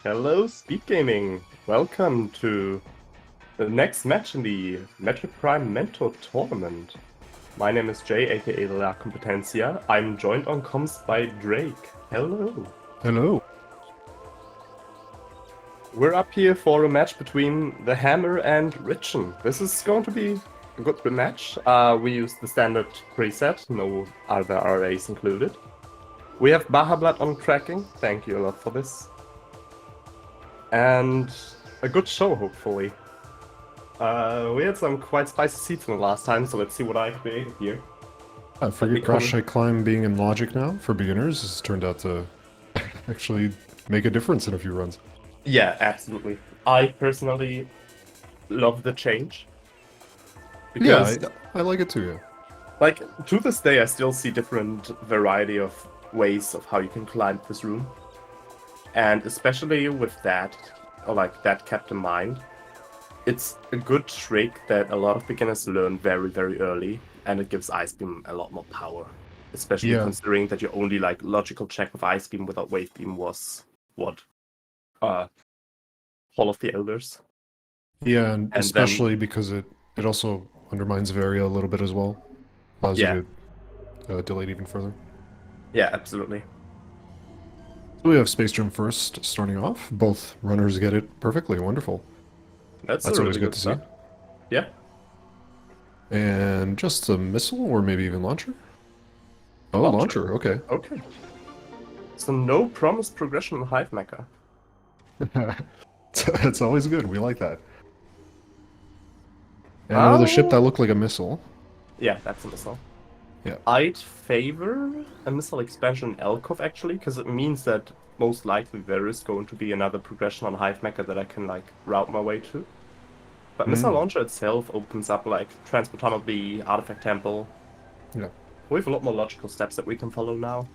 Hello, SpeedGaming. Welcome to the next match in the Metroid Prime Mentor tournament. My name is Jay, aka La Competencia. I'm joined on comms by Drake. Hello. Hello. We're up here for a match between TheHammer and Rinchon. This is going to be a good match. We use the standard preset, no other RAs included. We have Baja Blood on tracking. Thank you a lot for this. And a good show, hopefully. We had some quite spicy seeds in the last time, so let's see what I created here. Forget Crash I Climb being in Logic now for beginners. This has turned out to actually make a difference in a few runs. Yeah, absolutely. I personally love the change. Because, yeah, I like it too, yeah. Like, to this day, I still see different variety of ways of how you can climb this room. And especially with that, or like that kept in mind, it's a good trick that a lot of beginners learn very, very early, and it gives Ice Beam a lot more power. Especially considering that your only like logical check with Ice Beam without Wave Beam was what? Hall of the Elders. Yeah, and especially then, because it also undermines Varia a little bit as well. Allows you to delay it even further. Yeah, absolutely. So we have Space Gem first, starting off. Both runners get it perfectly. Wonderful. That's really always good to see. Yeah. And just a missile, or maybe even launcher? Oh, launcher. Okay. Okay. So no promised progression in Hive Mecha. It's always good. We like that. And another ship that looked like a missile. Yeah, that's a missile. Yeah. I'd favor a missile expansion in Elkov, actually, because it means that most likely there is going to be another progression on Hive Mecha that I can, like, route my way to. But Missile Launcher itself opens up, like, Transport Tunnel B, Artifact Temple. Yeah. We have a lot more logical steps that we can follow now.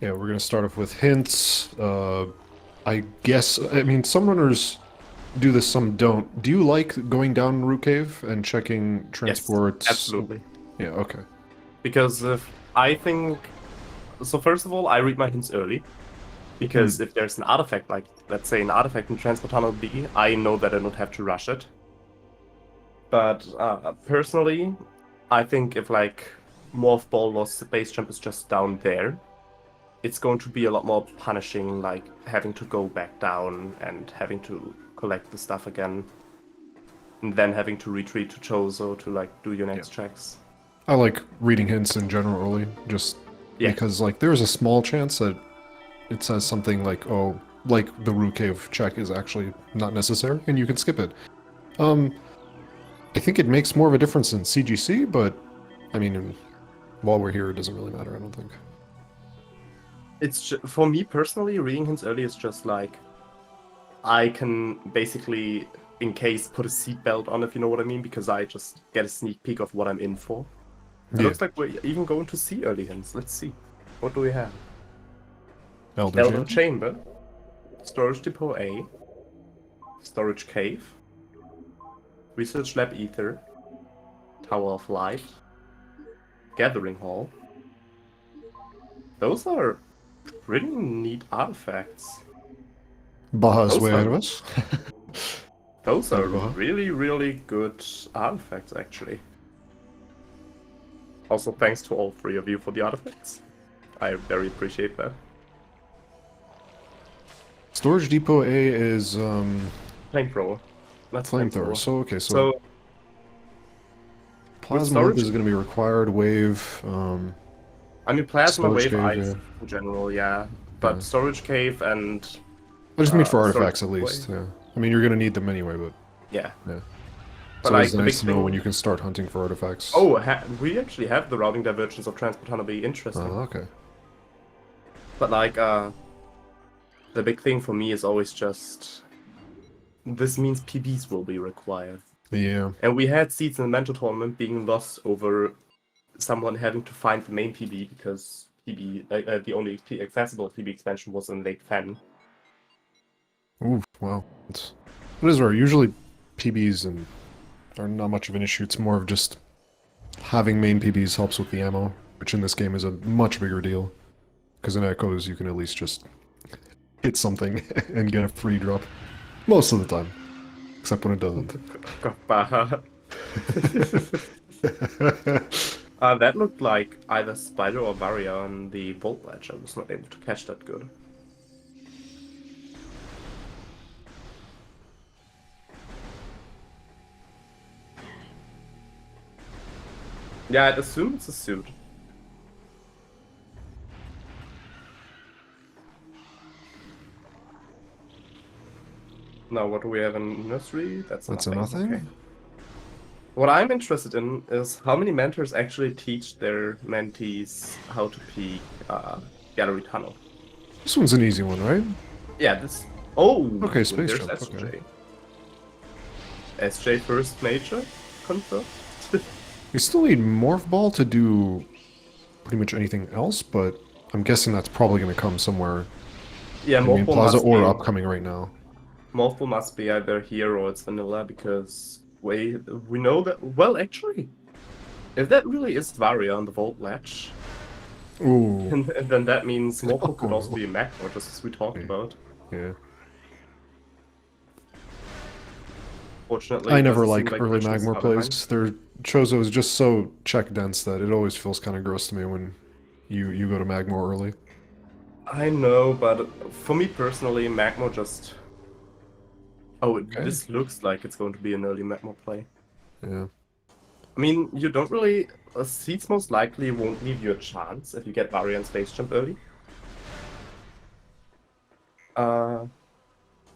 Yeah, we're going to start off with hints. I guess, I mean, some runners do this, some don't. Do you like going down Root Cave and checking transports? Yes, absolutely. Yeah, okay. Because if I think... So first of all, I read my hints early. Because if there's an artifact, like, let's say an artifact in Transport Tunnel B, I know that I don't have to rush it. But personally, I think if, like, Morph Ball or Space Jump is just down there, it's going to be a lot more punishing, like, having to go back down and having to collect the stuff again. And then having to retreat to Chozo to, like, do your next checks. I like reading hints in general early, just because, like, there's a small chance that it says something like, oh, like the Root Cave check is actually not necessary, and you can skip it. I think it makes more of a difference in CGC, but, I mean, while we're here, it doesn't really matter, I don't think. It's just, for me personally, reading hints early is just like, I can basically, in case, put a seatbelt on, if you know what I mean, because I just get a sneak peek of what I'm in for. It looks like we're even going to see early hints. Let's see. What do we have? Elder Chamber, Storage Depot A, Storage Cave, Research Lab Ether, Tower of Light, Gathering Hall. Those are pretty neat artifacts. Baja's way ahead of us. Those are really, really good artifacts, actually. Also, thanks to all three of you for the artifacts. I very appreciate that. Storage Depot A is Flamethrower. That's flamethrower. So okay, so Plasma Wave is going to be required. Wave. I mean, Plasma Wave Ice in general, yeah. But Storage Cave and... I just mean for artifacts, at least, yeah. I mean, you're going to need them anyway, but... Yeah. So it's nice to know when you can start hunting for artifacts. Oh, we actually have the routing divergence of Transport Tunnel B. Interesting. Oh, okay. But, like, the big thing for me is always just... This means PBs will be required. Yeah. And we had seeds in the Mentor tournament being lost over someone having to find the main PB because PB, the only accessible PB expansion was in Lake Fen. Ooh, wow. It is rare. Usually PBs are not much of an issue. It's more of just having main PBs helps with the ammo, which in this game is a much bigger deal. Because in Echoes, you can at least just hit something and get a free drop. Most of the time. Except when it doesn't. That looked like either Spider or Barrier on the Bolt Ledge. I was not able to catch that good. Yeah, I'd assume it's a suit. Now, what do we have in nursery? That's a nothing. nothing? Okay. What I'm interested in is how many mentors actually teach their mentees how to peek Gallery Tunnel. This one's an easy one, right? Yeah, this... Oh! Okay, space there's jump, SJ. okay. SJ first major? Confirmed? You still need Morph Ball to do pretty much anything else, but I'm guessing that's probably going to come somewhere Yeah, in Main Morphle Plaza must or be... upcoming right now. Morphle must be either here or it's vanilla, because we know that... Well, actually, if that really is Varia on the Vault Ledge, Ooh. and then that means Morphle could Oh, also no. be a Macro, just as we talked Okay. about. Yeah. Fortunately, I it never doesn't seem like like early Rinchon is Magmor far behind. plays. Their Chozo is just so check dense that it always feels kind of gross to me when you go to Magmor early. I know, but for me personally, Magmor just... Oh, Okay. this looks like it's going to be an early Magmor play. Yeah. I mean, you don't really... Seeds most likely won't leave you a chance if you get Varia and Space Jump early.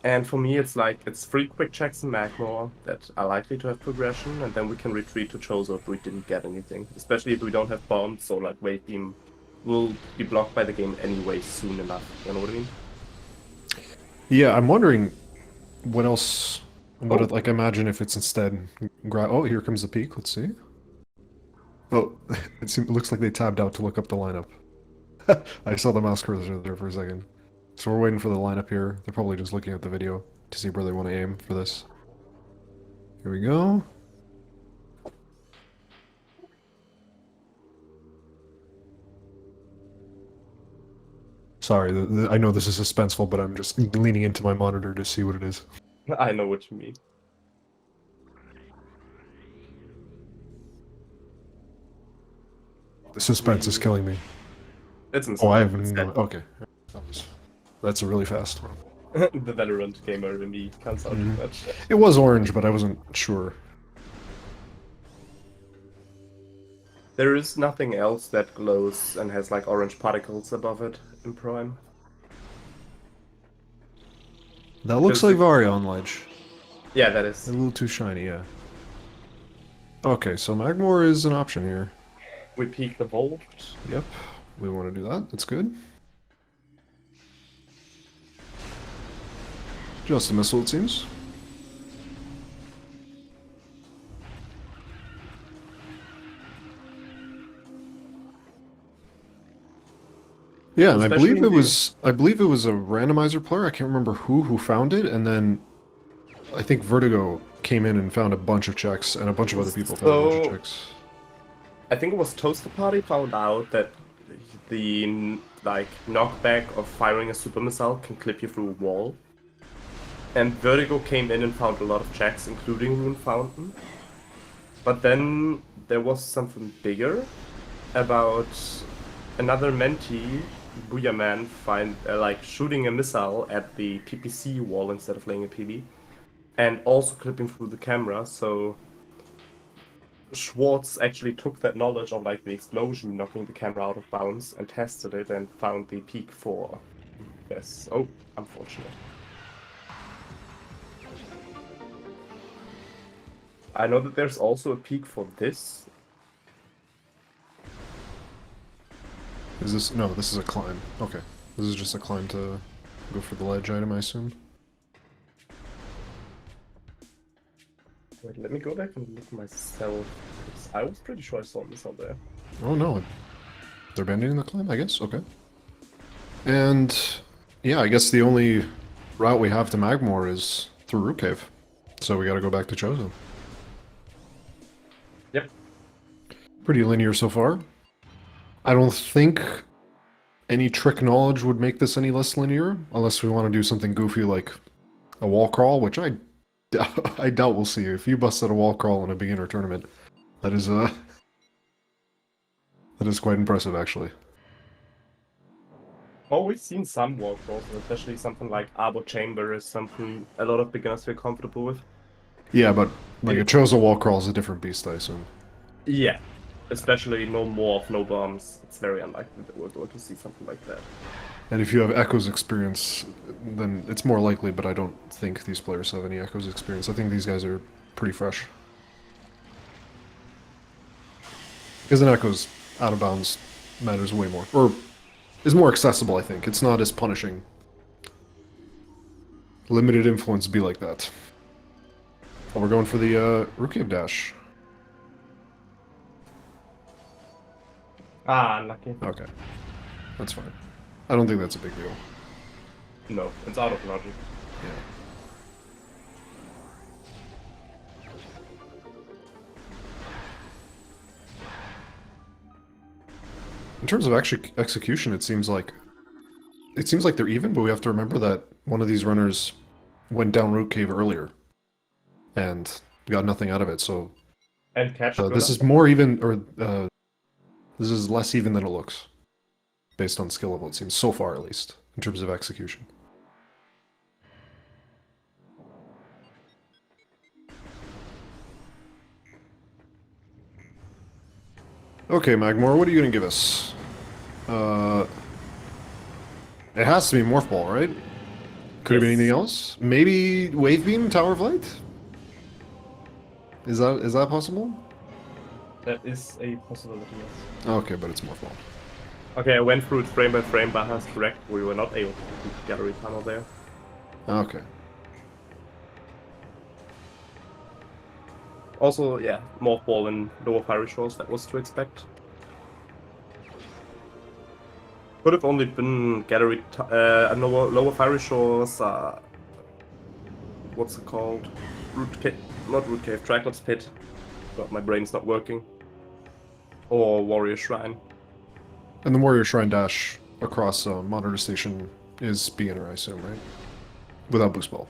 And for me, it's like, it's 3 quick checks in Magmor that are likely to have progression, and then we can retreat to Chozo if we didn't get anything. Especially if we don't have bombs, so like Wave Beam will be blocked by the game anyway soon enough. You know what I mean? Yeah, I'm wondering what else... What, Oh. like, imagine if it's instead... Oh, here comes the peak. Let's see. Oh, it looks like they tabbed out to look up the lineup. I saw the mouse cursor there for a second. So we're waiting for the lineup here. They're probably just looking at the video to see where they want to aim for this. Here we go. Sorry, I know this is suspenseful, but I'm just leaning into my monitor to see what it is. I know what you mean. The suspense is killing me. It's in Oh, I have it's no... dead. Okay. That's a really fast one. The Valorant gamer in me comes out too much. It was orange, but I wasn't sure. There is nothing else that glows and has like orange particles above it in Prime. That looks like Varia on Ledge. Yeah, that is. A little too shiny, yeah. Okay, so Magmor is an option here. We peek the Vault. Yep, we want to do that. That's good. Just a missile, it seems. Yeah, and Especially I believe it was a randomizer player. I can't remember who found it, and then I think Vertigo came in and found a bunch of checks, and a bunch of other people found a bunch of checks. I think it was Toaster Party found out that the like knockback of firing a super missile can clip you through a wall. And Vertigo came in and found a lot of checks, including Rune Fountain. But then there was something bigger about another mentee, Booyah Man, like shooting a missile at the PPC wall instead of laying a PB, and also clipping through the camera. So Schwartz actually took that knowledge of like the explosion knocking the camera out of bounds and tested it and found the peak for this. Oh, unfortunate. I know that there's also a peak for this. Is this... No, this is a climb. Okay. This is just a climb to go for the ledge item, I assume. Wait, let me go back and look myself. I was pretty sure I saw this out there. Oh no. They're abandoning the climb, I guess? Okay. And... yeah, I guess the only route we have to Magmor is through Root Cave. So we gotta go back to Chosen. Yep. Pretty linear so far. I don't think any trick knowledge would make this any less linear, unless we want to do something goofy like a wall crawl, which I doubt we'll see. If you busted a wall crawl in a beginner tournament, that is that is quite impressive, actually. Oh, we've seen some wall crawls, especially something like Arbor Chamber is something a lot of beginners feel comfortable with. Yeah, but like a Chozo wall crawl is a different beast, I assume. Yeah, especially no morph, no bombs. It's very unlikely that we're going to see something like that. And if you have Echo's experience, then it's more likely, but I don't think these players have any Echo's experience. I think these guys are pretty fresh. Because an Echo's out of bounds matters way more. Or is more accessible, I think. It's not as punishing. Limited influence be like that. Oh, we're going for the Rukiv dash. Ah, unlucky. Okay. That's fine. I don't think that's a big deal. No, it's out of logic. Yeah. In terms of execution, it seems like they're even, but we have to remember that one of these runners went down Root Cave earlier and got nothing out of it. So And catch this is more even, or this is less even than it looks, based on skill level. It seems so far, at least in terms of execution. Okay, Magmore, what are you gonna give us? It has to be Morph Ball, right? Could it be anything else? Maybe Wave Beam, Tower of Light? Is that possible? That is a possibility, yes. Okay, but it's Morph Ball. Okay, I went through it frame by frame. Baha's correct. We were not able to complete the gallery tunnel there. Okay. Also, yeah, Morph Ball and lower Fiery Shores, that was to expect. Could have only been gallery, lower Fiery Shores, what's it called? Root Cave, not Root Cave, Trackless Pit. But my brain's not working. Or Warrior Shrine. And the Warrior Shrine dash across Monitor Station is beginner, I assume, right? Without Boost Ball.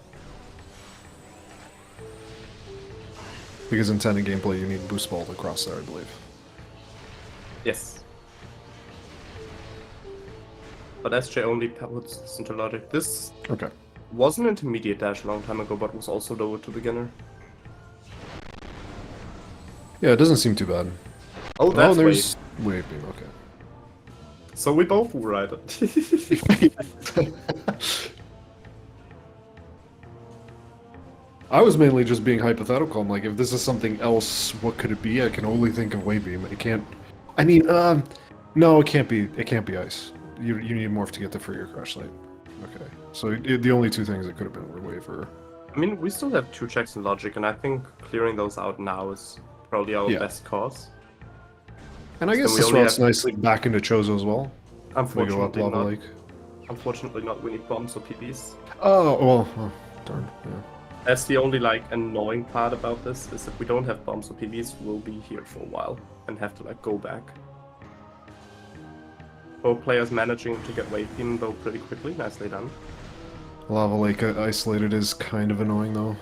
Because in Tandem gameplay, you need Boost Ball to cross there, I believe. Yes. But SJ only puts this into logic. This Okay. was an intermediate dash a long time ago, but was also lower to beginner. Yeah, it doesn't seem too bad. Oh, that's there's Wave Beam, okay. So we both were right. I was mainly just being hypothetical. I'm like, if this is something else, what could it be? I can only think of Wave Beam. It can't. I mean, no, it can't be. It can't be ice. You need Morph to get the freer Crash Light. Okay, so the only two things it could have been were Wave or. I mean, we still have 2 checks in logic, and I think clearing those out now is probably our best course. And I guess this routes nicely back into Chozo as well. Unfortunately, we go up Lava not. Lake. Unfortunately, not. We need bombs or PBs. Oh well, oh, darn. Yeah. That's the only annoying part about this is if we don't have bombs or PBs, we'll be here for a while and have to go back. Both players managing to get Wave Beam though pretty quickly. Nicely done. Lava Lake isolated is kind of annoying though.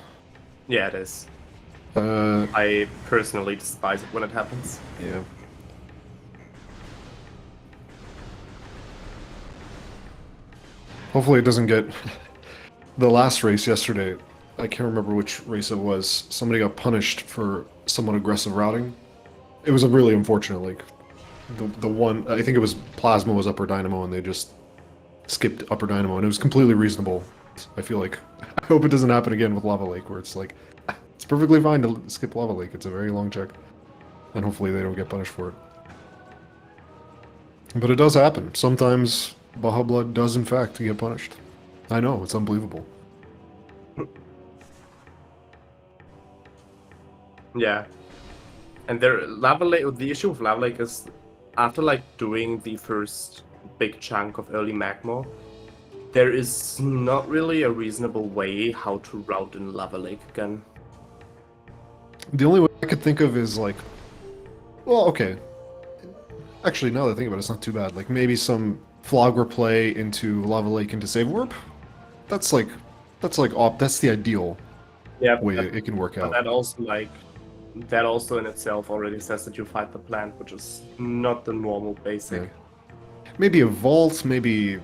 Yeah, it is. Uh, I personally despise it when it happens. Yeah. Hopefully it doesn't get... The last race yesterday, I can't remember which race it was, somebody got punished for somewhat aggressive routing. It was a really unfortunate, the one, I think it was Plasma was Upper Dynamo and they just skipped Upper Dynamo and it was completely reasonable. I feel like, I hope it doesn't happen again with Lava Lake where it's like, it's perfectly fine to skip Lava Lake, it's a very long check. And hopefully they don't get punished for it. But it does happen. Sometimes Baja Blood does in fact get punished. I know, it's unbelievable. Yeah. And Lava Lake, the issue with Lava Lake is after doing the first big chunk of early Magma, there is not really a reasonable way how to route in Lava Lake again. The only way I could think of is well, okay. Actually, now that I think about it, it's not too bad. Maybe some Flogger play into Lava Lake into Save Warp. That's that's the ideal Yeah, way it can work but out. that also in itself already says that you fight the plant, which is not the normal basic. Yeah. Maybe a vault, maybe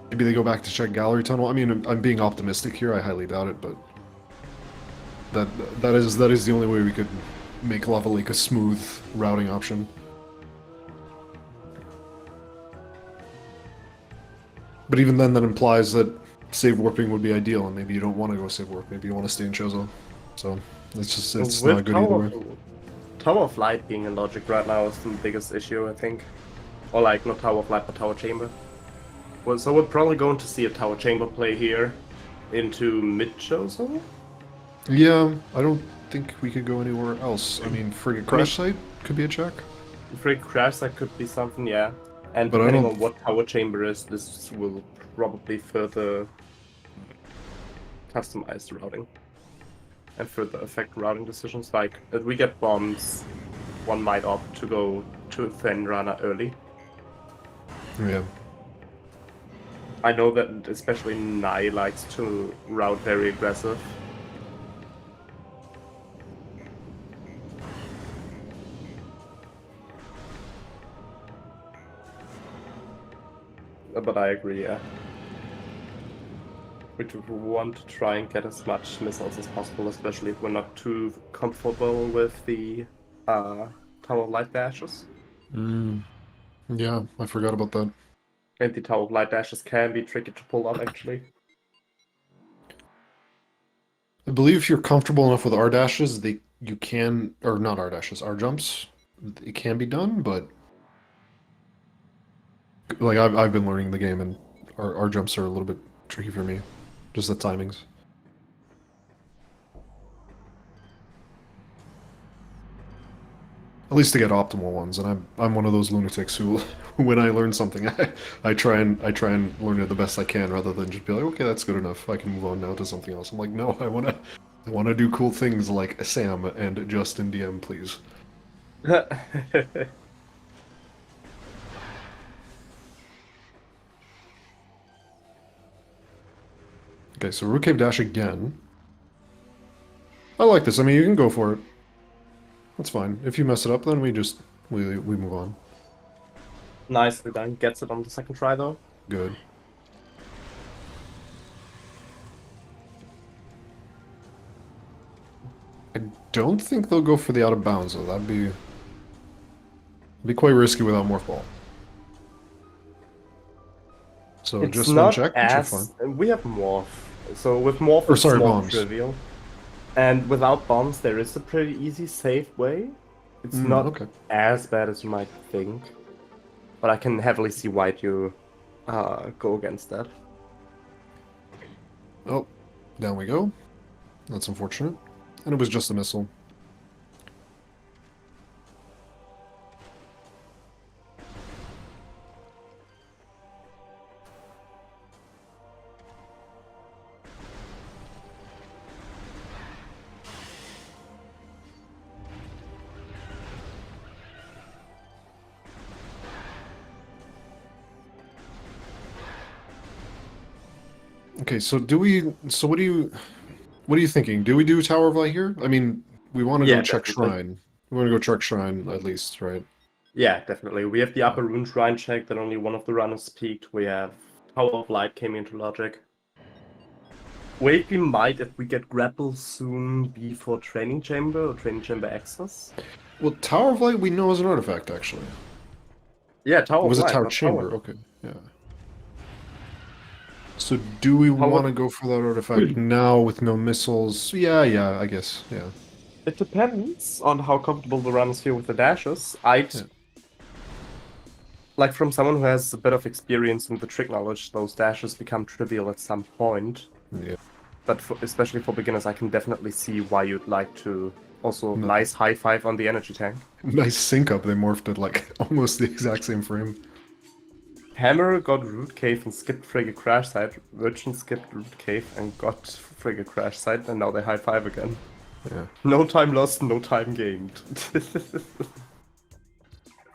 they go back to check gallery tunnel. I mean, I'm being optimistic here. I highly doubt it, but that is the only way we could make Lava Lake a smooth routing option. But even then, that implies that save warping would be ideal, and maybe you don't want to go save warp. Maybe you want to stay in Chozo. So it's not good either way. Tower of Light being in Logic right now is the biggest issue, I think. Or like, not Tower of Light, but Tower Chamber. Well, so we're probably going to see a Tower Chamber play here into mid-Chozo? Yeah, I don't think we could go anywhere else. I mean, Frigate Crash Site could be a check. Frigate Crash Site could be something, yeah. And But depending on what Tower Chamber is, this will probably further customize the routing. And further affect routing decisions. Like, if we get bombs, one might opt to go to Thin Runner early. Yeah. I know that especially Nai likes to route very aggressive. But I agree, yeah. We want to try and get as much missiles as possible, especially if we're not too comfortable with the Tower of Light dashes. Yeah, I forgot about that. And the Tower of Light dashes can be tricky to pull off, actually. I believe if you're comfortable enough with R dashes, you can, or not R dashes, R jumps, it can be done, but like I've been learning the game, and R jumps are a little bit tricky for me, just the timings. At least to get optimal ones, and I'm one of those lunatics who, when I learn something, I try and learn it the best I can, rather than just be like, okay, that's good enough. I can move on now to something else. I'm like, no, I wanna do cool things like Sam and Justin DM, please. Okay, so Root Cave Dash again. I like this. I mean, you can go for it. That's fine. If you mess it up, then we move on. Nicely done. Gets it on the second try, though. Good. I don't think they'll go for the out of bounds, though. That'd be quite risky without Morph Ball. So It's just not one check, which is fine. We have Morph. So with Morph, Or it's sorry, more bombs. trivial. And without bombs, there is a pretty easy, safe way. It's not okay. as bad as you might think. But I can heavily see why you go against that. Oh, down we go. That's unfortunate. And it was just a missile. Okay, so what are you thinking? Do we do Tower of Light here? I mean, we want to go check definitely. Shrine. We want to go check Shrine at least, right? Yeah, definitely. We have the upper rune shrine check that only one of the runners peaked. We have Tower of Light came into logic. Wait, we might, if we get grapple soon, be for Training Chamber or Training Chamber access. Well, Tower of Light we know is an artifact, actually. Yeah, Tower of Light. Was it Tower Chamber? Okay, yeah. So do we want to go for that artifact now with no missiles? Yeah, I guess, yeah. It depends on how comfortable the runners feel with the dashes. Like, from someone who has a bit of experience in the trick knowledge, those dashes become trivial at some point. Yeah. But especially for beginners, I can definitely see why you'd like to also nice high five on the energy tank. Nice sync up. They morphed it like almost the exact same frame. Hammer got Root Cave and skipped Frigate Crash Site. Virgin skipped Root Cave and got Frigate Crash Site, and now they high five again. Yeah. No time lost, no time gained.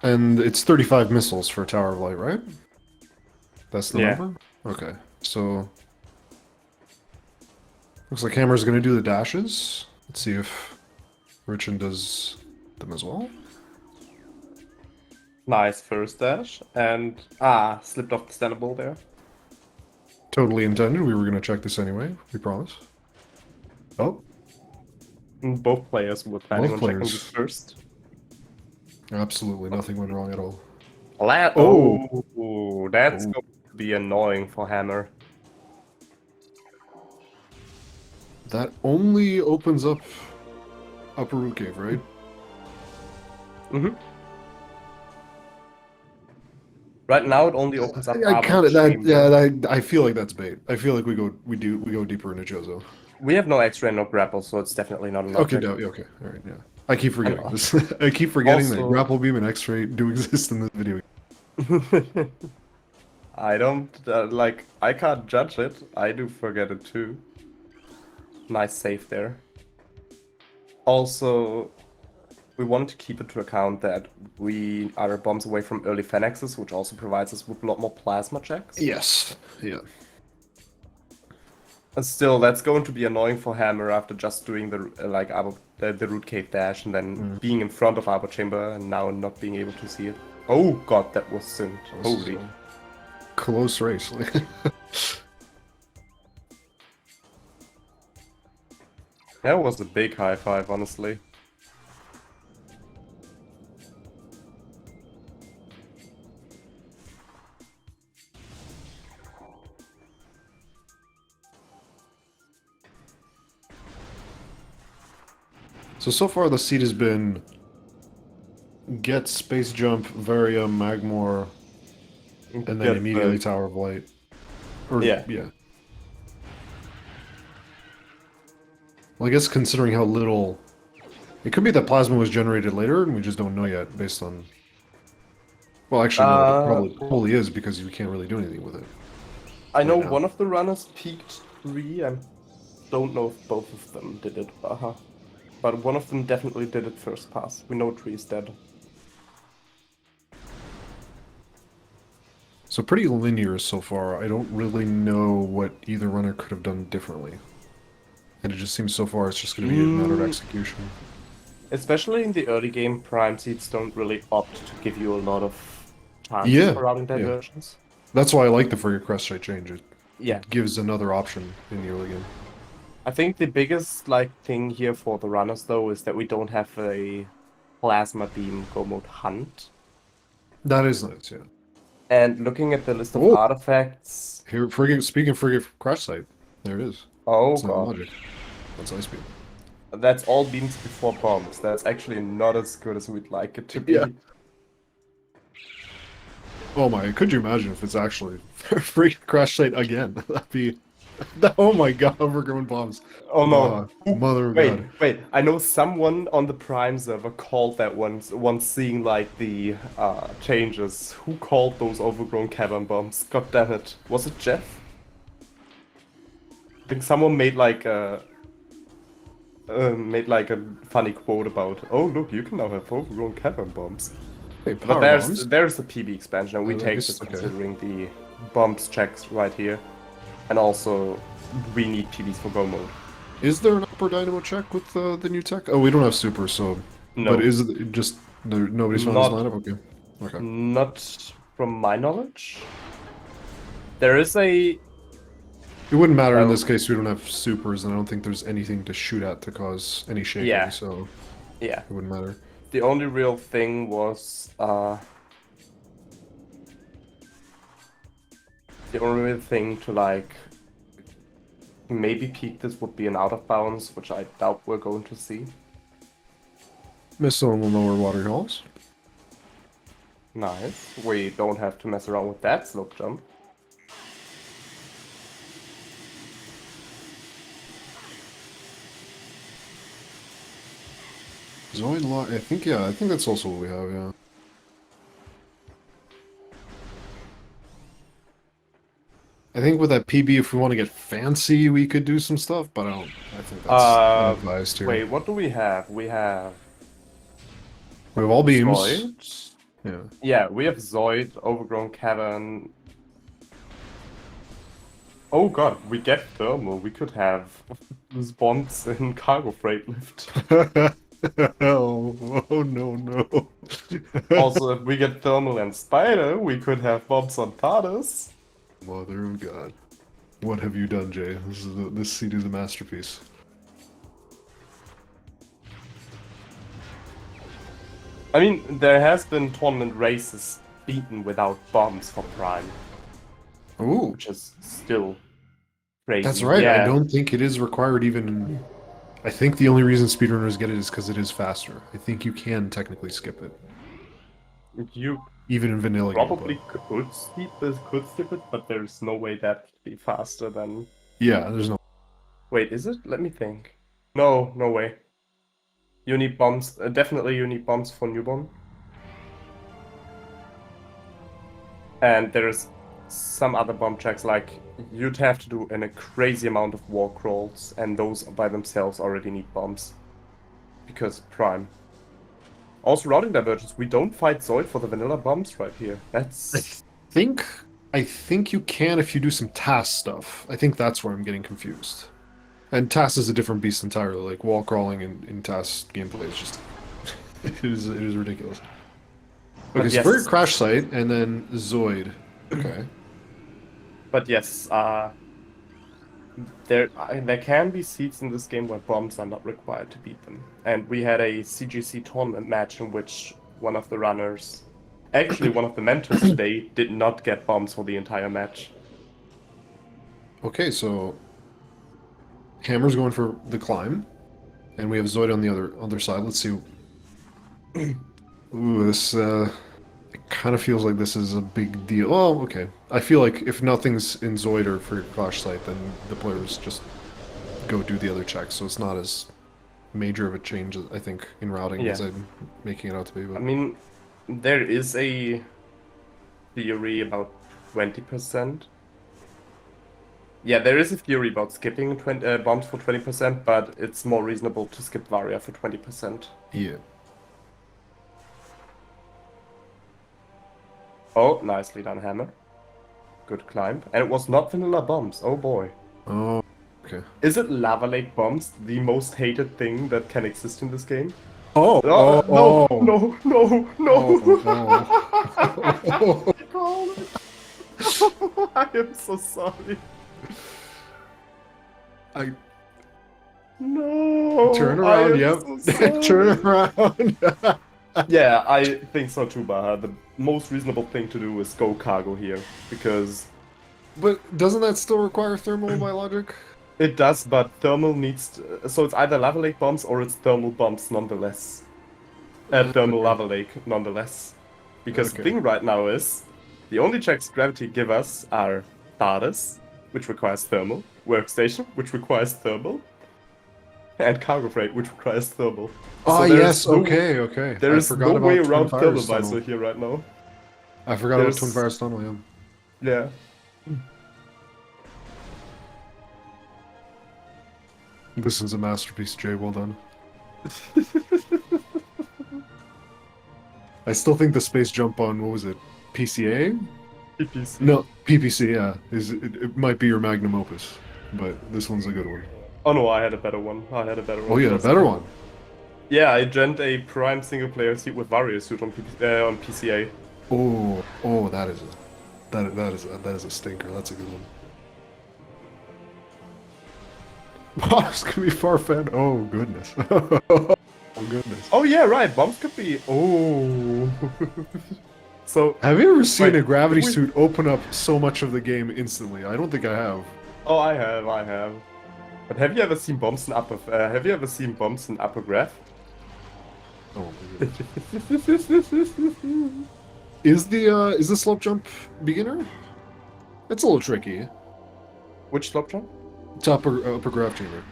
And it's 35 missiles for Tower of Light, right? That's the Yeah. number? Okay, so... Looks like Hammer's gonna do the dashes. Let's see if Rinchon does them as well. Nice first dash. And, slipped off the standable there. Totally intended. We were gonna check this anyway. We promise. Oh, Both players were planning both on checking this players. first. Absolutely nothing went wrong at all. Oh, that's Oh. going to be annoying for Hammer. That only opens up Upper Root Cave, right? Mm-hmm. Right now, it only opens up. I Arbor kind of that. Chamber. Yeah, I feel like that's bait. I feel like we go deeper into Chozo. We have no X-ray and no grapple, so it's definitely not an Okay, object. no, okay, all right, yeah. I keep forgetting And this. I keep forgetting that also- grapple beam and X-ray do exist in this video. I don't I can't judge it. I do forget it too. Nice save there. Also, we want to keep into account that we are bombs away from early Phoenixes, which also provides us with a lot more plasma checks. Yes. Yeah. And still, that's going to be annoying for Hammer after just doing the the root cave dash and then being in front of Arbor Chamber and now not being able to see it. Oh god, that was synced. Holy. Close race. That was a big high five, honestly. So far the seed has been get space jump, Varia, Magmor, and then Get immediately the- Tower of Light. Or, Yeah. Well, I guess considering how little... It could be that plasma was generated later, and we just don't know yet, based on... Well, actually, no, it probably is, because you can't really do anything with it. I know now. one of the runners peaked 3. I don't know if both of them did it. But one of them definitely did it first pass. We know 3 is dead. So pretty linear so far. I don't really know what either runner could have done differently. And it just seems so far it's just going to be a matter of execution. Especially in the early game, Prime Seeds don't really opt to give you a lot of chances for routing diversions. That's why I like the Frigate Crest Rate change. It Yeah. gives another option in the early game. I think the biggest thing here for the runners though is that we don't have a plasma beam go mode hunt. That is nice, yeah. And looking at the list of Oh. artifacts. Here, speaking of Frigate Crash Site, there it is. Oh That's not god. logic. That's Ice Beam. That's all beams before bombs. That's actually not as good as we'd like it to be. Yeah. Oh my, could you imagine if it's actually Frigate Crash Site again? That'd be... Oh my god, overgrown bombs. Oh no. Mother of God. Wait. I know someone on the Prime server called that once seeing the changes. Who called those overgrown cavern bombs? God damn it. Was it Jeff? I think someone made a funny quote about, oh look, you can now have overgrown cavern bombs. Hey, But power bombs? there's the PB expansion, and we Oh, take yes, this okay. considering the bombs checks right here. And also, we need PBs for go mode. Is there an upper dynamo check with the new tech? Oh, we don't have super, so... No. But is it just... nobody's found this lineup? Okay. Okay. Not from my knowledge. There is a... It wouldn't matter in Well- this case, we don't have supers, and I don't think there's anything to shoot at to cause any shaking, Yeah. so Yeah. it wouldn't matter. The only real thing was... the only real thing to maybe peak this would be an out of bounds, which I doubt we're going to see. Missile in the lower water halls. Nice. We don't have to mess around with that slope jump. Zoid lock. I think that's also what we have. Yeah. I think with that PB, if we want to get fancy, we could do some stuff, but I think that's unadvised here. Wait, what do we have? We have We have all beams. Zoid. Yeah. Yeah, we have Zoid, Overgrown Cavern, Oh god, we get thermal. We could have these bombs in cargo freight lift. Oh no no. Also, if we get thermal and spider, we could have bombs on TARDIS. Mother of God. What have you done, Jay? This seat is a masterpiece. I mean, there has been tournament races beaten without bombs for Prime, Ooh. which is still crazy. That's right. I Yeah, don't think it is required even. I think the only reason speedrunners get it is because it is faster. I think you can technically skip it, you even in vanilla probably gameplay. could skip it, but there's no way that could be faster than. Yeah, there's no. Wait, is it? Let me think. No, no way. You need bombs. Definitely, you need bombs for newborn. And there's some other bomb checks, like you'd have to do a crazy amount of wall crawls, and those by themselves already need bombs. Because Prime. Also, routing divergence. We don't fight Zoid for the vanilla bombs right here. That's. think I think you can if you do some task stuff. I think that's where I'm getting confused. And task is a different beast entirely. Like wall crawling in task gameplay is just it is ridiculous. Okay, so yes. for your crash site and then Zoid. Okay. But yes, there can be seats in this game where bombs are not required to beat them. And we had a CGC tournament match in which one of the runners, actually one of the mentors today, did not get bombs for the entire match. Okay, so Hammer's going for the climb, and we have Zoid on the other side. Let's see. Ooh, this it kind of feels like this is a big deal. Oh, okay. I feel like if nothing's in Zoid or for your crash site, then the players just go do the other checks. So it's not as major of a change, I think, in routing as I'm making it out to be. But I mean, there is a theory about 20%. Yeah, there is a theory about skipping bombs for 20%, but it's more reasonable to skip Varia for 20%. yeah. Oh, nicely done, Hammer. Good climb. And it was not vanilla bombs. Oh boy. Oh, okay. Is it lava lake bombs the most hated thing that can exist in this game? Oh, No, oh, no, no, no, no. oh. I called it. I am so sorry. No. Turn around, yep. So Turn around. Yeah, I think so too, Baha. The most reasonable thing to do is go cargo here, because... But doesn't that still require thermal by logic? It does, but thermal needs to... So it's either lava lake bombs or it's thermal bombs nonetheless. Thermal lava lake nonetheless. Because the thing right now is, the only checks Gravity give us are TARDIS, which requires thermal, Workstation, which requires thermal, and Cargo Freight, which requires thermal. Oh, so yes, okay. There is no way around Thermalizer here right now. I forgot about Twin Fires Tunnel, yeah. This is a masterpiece, Jay. Well done. I still think the space jump on, what was it? PCA? PPC. No, PPC, yeah. It might be your magnum opus, but this one's a good one. Oh no, I had a better one. Oh, you had a better one? Yeah, I gent a prime single player seat with Vario suit on PCA. Oh, that is a stinker. That's a good one. Bombs can be far-fetched. Oh goodness. Oh goodness. Oh yeah, right. Bombs could be. Oh. So. Have you ever seen a gravity suit open up so much of the game instantly? I don't think I have. Oh, I have. But have you ever seen bombs in upper? Have you ever seen bombs in upper graph? Oh my goodness. Is the slope jump beginner? It's a little tricky. Which slope jump? It's upper graph chamber.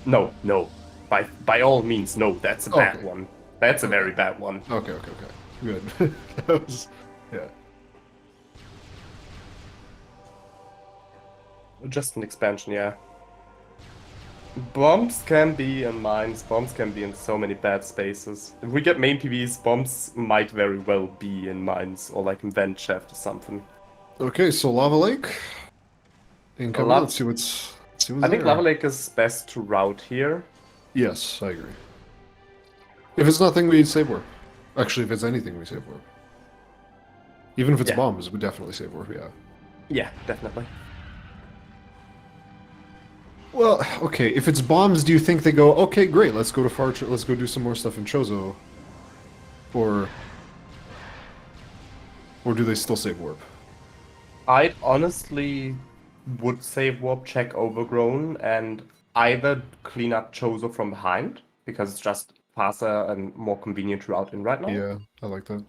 No. By all means, no. That's a bad one. That's a very bad one. Okay. Good. That was, yeah. Just an expansion, yeah. Bombs can be in mines, bombs can be in so many bad spaces. If we get main PVs, bombs might very well be in mines, or like in vent shaft or something. Okay, so Lava Lake. Incoming. Let's see what's I think there. Lava Lake is best to route here. Yes, I agree. If it's nothing, we save warp. Actually, if it's anything, we save warp. Even if it's bombs, we definitely save warp, yeah. Yeah, definitely. Well, okay, if it's bombs, do you think they go, okay, great, let's go to let's go do some more stuff in Chozo? Or do they still save warp? I honestly would save warp, check Overgrown, and either clean up Chozo from behind, because it's just faster and more convenient to route in right now. Yeah, I like that.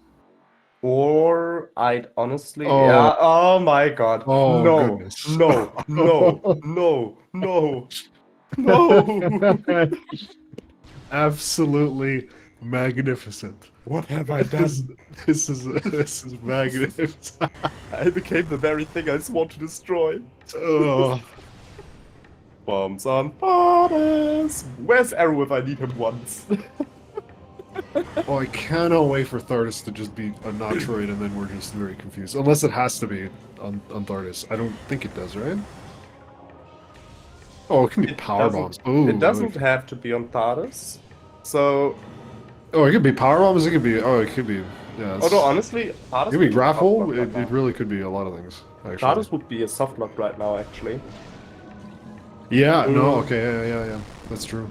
Or I'd honestly, yeah, oh my god, no, goodness. no, no, no, no, no. Absolutely magnificent. What have I done? This is magnificent. I became the very thing I swore to destroy. Oh. Bombs on borders. Where's Arrow if I need him once? Oh, I cannot wait for Thardus to just be a Metroid and then we're just very confused. Unless it has to be on Thardus. I don't think it does, right? Oh, it can be power bombs. Ooh, it doesn't have to be on Thardus. So... Oh, it could be power bombs, it could be... Oh, it could be... Yeah, although, honestly, Thardus... It could be grapple, it really could be a lot of things, actually. Thardus would be a soft lock right now, actually. Yeah, no, okay, yeah. That's true.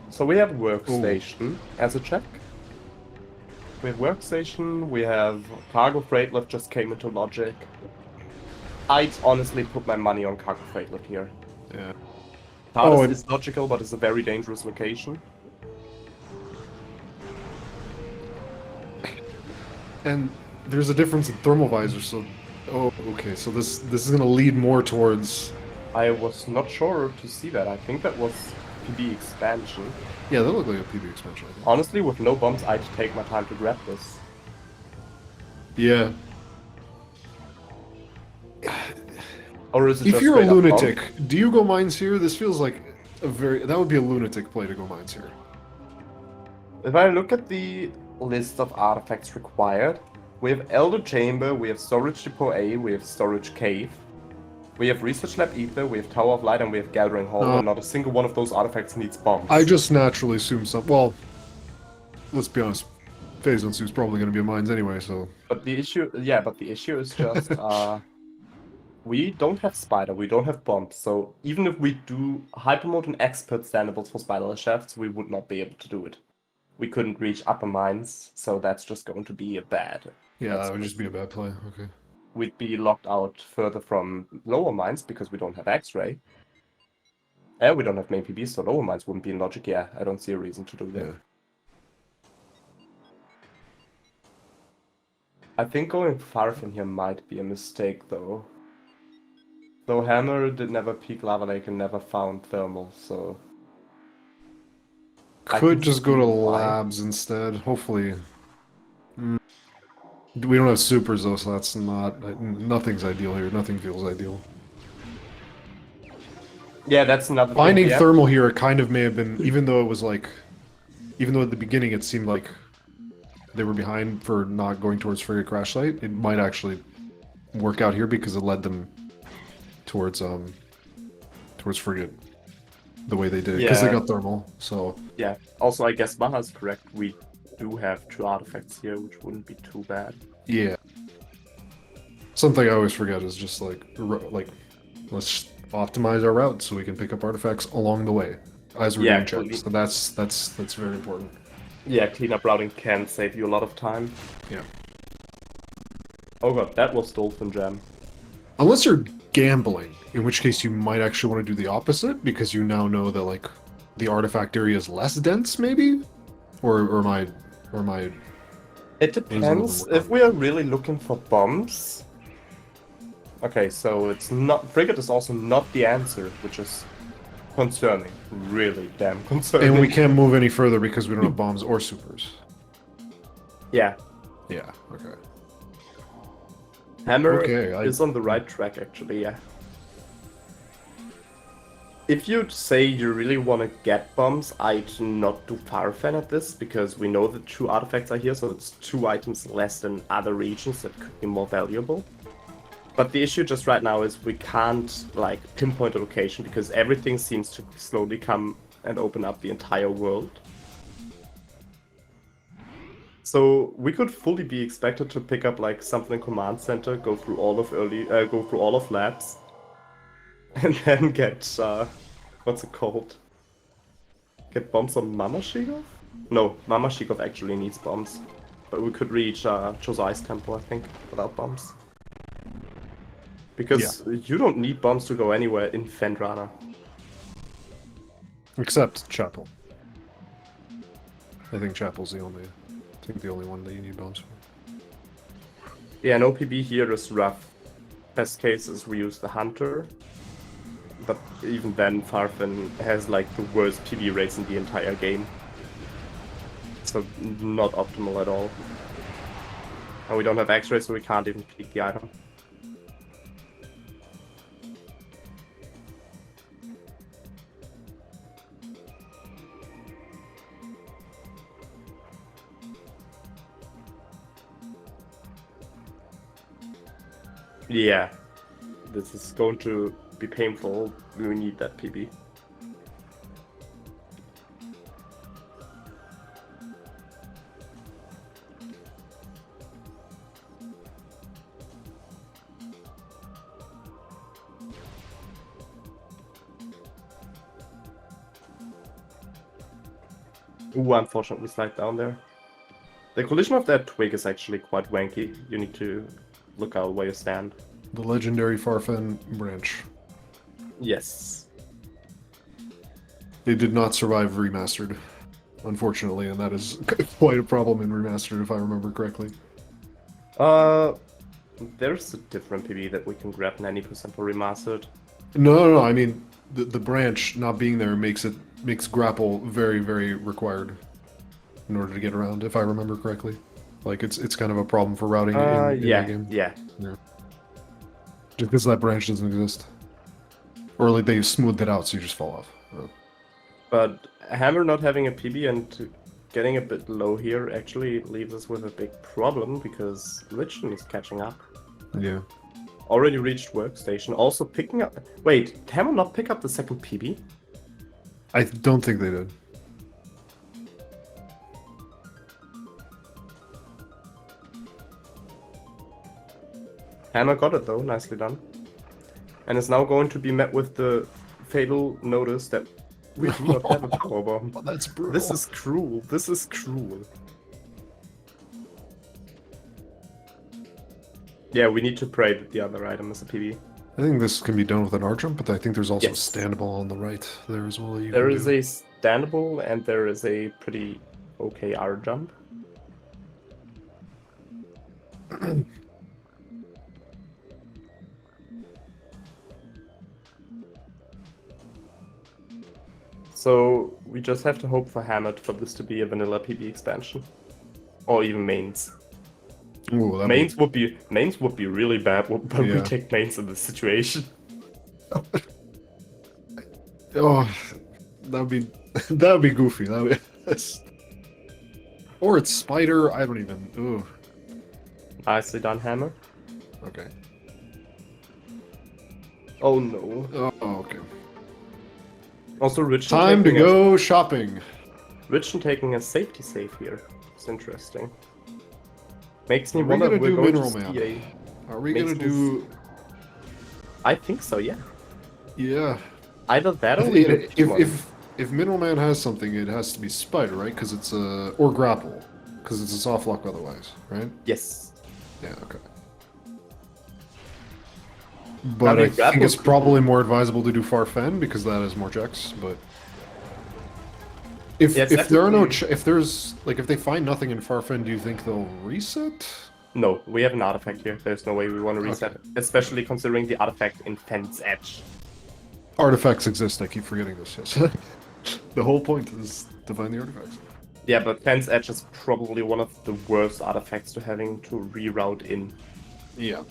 So we have Workstation as a check. We have Workstation, we have Cargo Freight Lift just came into Logic. I'd honestly put my money on Cargo Freight Lift here. Yeah. Thardus is logical, but it's a very dangerous location. And there's a difference in thermal visor, so... Oh, okay, so this is gonna lead more towards... I was not sure to see that. I think that was PB expansion. Yeah, that looked like a PB expansion, I think. Honestly, with no bombs, I'd take my time to grab this. Yeah. Or is it if just you're a straight up lunatic, bomb? do you go mines here? This feels like a very... That would be a lunatic play to go mines here. If I look at the list of artifacts required, we have Elder Chamber, we have Storage Depot A, we have Storage Cave, we have Research Lab Ether, we have Tower of Light, and we have Gathering Hall, and not a single one of those artifacts needs bombs. I just naturally assume some... Well, let's be honest. Phase 1 is probably going to be a mines anyway, so... But the issue... Yeah, but the issue is just... we don't have Spider, we don't have bombs, so even if we do Hypermode and Expert standables for Spiderless Shafts, we would not be able to do it. We couldn't reach upper mines, so that's just going to be a bad... Yeah, that would just be a bad play, okay. We'd be locked out further from lower mines because we don't have X-Ray. And we don't have main PB, so lower mines wouldn't be in logic. Yeah, I don't see a reason to do that. Yeah. I think going Farfin here might be a mistake, though. Though Hammer did never peek Lava Lake and never found Thermal, so... Could just go to labs instead, hopefully. We don't have supers though, so that's not... Nothing's ideal here, nothing feels ideal. Yeah, that's another Finding thing, thermal here, it kind of may have been... Even though it was like... Even though at the beginning it seemed like they were behind for not going towards Frigate Crash Site, it might actually work out here because it led them towards Frigate the way they did, because they got thermal, so... Yeah, also I guess Maha's correct, we do have 2 artifacts here, which wouldn't be too bad. Yeah. Something I always forget is just like let's optimize our route so we can pick up artifacts along the way as we're doing checks. So that's very important. Yeah, cleanup routing can save you a lot of time. Yeah. Oh god, that was Dolphin Jam. Unless you're gambling, in which case you might actually want to do the opposite because you now know that like the artifact area is less dense, maybe, or am I? It depends. If we are really looking for bombs. Okay, so it's not... Frigate is also not the answer, which is concerning. Really damn concerning. And we can't move any further because we don't have bombs or supers. Yeah. Yeah, okay. Hammer is on the right track, actually, yeah. If you'd say you really want to get bombs, I'd not do Farfan at this, because we know the 2 artifacts are here, so it's 2 items less than other regions that could be more valuable. But the issue just right now is we can't like pinpoint a location because everything seems to slowly come and open up the entire world. So we could fully be expected to pick up like something in command center, go through all of labs, and then get what's it called? Get bombs on Mama Shigov? No, Mama Shigov actually needs bombs. But we could reach Josiah's temple, I think, without bombs. Because you don't need bombs to go anywhere in Fendrana. Except Chapel. I think Chapel's the only one that you need bombs for. Yeah, no PB here is rough. Best case is we use the Hunter. But even then, Farfin has like the worst PB rates in the entire game. So not optimal at all. And we don't have X-ray, so we can't even peek the item. Yeah, this is going to be painful. We need that PB. Ooh, unfortunately slide down there. The collision of that twig is actually quite wanky. You need to look out where you stand. The legendary Farfen branch. Yes. They did not survive remastered, unfortunately, and that is quite a problem in remastered if I remember correctly. There's a different PB that we can grab 90% for remastered. No, I mean the branch not being there makes grapple very, very required in order to get around, if I remember correctly. Like it's kind of a problem for routing in the game. Yeah. Just because that branch doesn't exist. Or like they smoothed it out so you just fall off. But Hammer not having a PB and getting a bit low here actually leaves us with a big problem because Rinchon is catching up. Yeah. Already reached workstation. Also picking up... Wait, did Hammer not pick up the second PB? I don't think they did. Hammer got it though, nicely done. And is now going to be met with the fatal notice that we do not have a power bomb. Oh, that's brutal. This is cruel. This is cruel. Yeah, we need to pray that the other item is a PB. I think this can be done with an R jump, but I think there's also Yes. a standable on the right there as well. There is a standable and there is a pretty okay R jump. So we just have to hope for Hammer for this to be a vanilla PB expansion, or even mains. Ooh, Mains would be really bad, but we Yeah. take mains in this situation. Oh, that'd be goofy. Or it's Spider. I don't even. Ooh. Nicely done, Hammer. Okay. Oh no. Oh, okay. Also, Rinchon Time to taking go shopping. Rinchon taking a safety save here. It's interesting. Makes me Are we wonder gonna if we're do going Mineral to Man? see Are we Makes gonna me do? I think so, yeah. Yeah. Either that or we do If Mineral Man has something, it has to be Spider, right? Because it's a or Grapple, because it's a soft lock otherwise, right? Yes. Yeah. Okay. But mean, I think Grapple it's could probably more advisable to do Farfen because that has more checks. But if Yeah, it's if there are no definitely- if they find nothing in Farfen, do you think they'll reset? No, we have an artifact here. There's no way we want to reset it. Especially considering the artifact in Fence Edge. Artifacts exist. I keep forgetting this. Yes. The whole point is to find the artifacts. Yeah, but Fence Edge is probably one of the worst artifacts to having to reroute in. Yeah.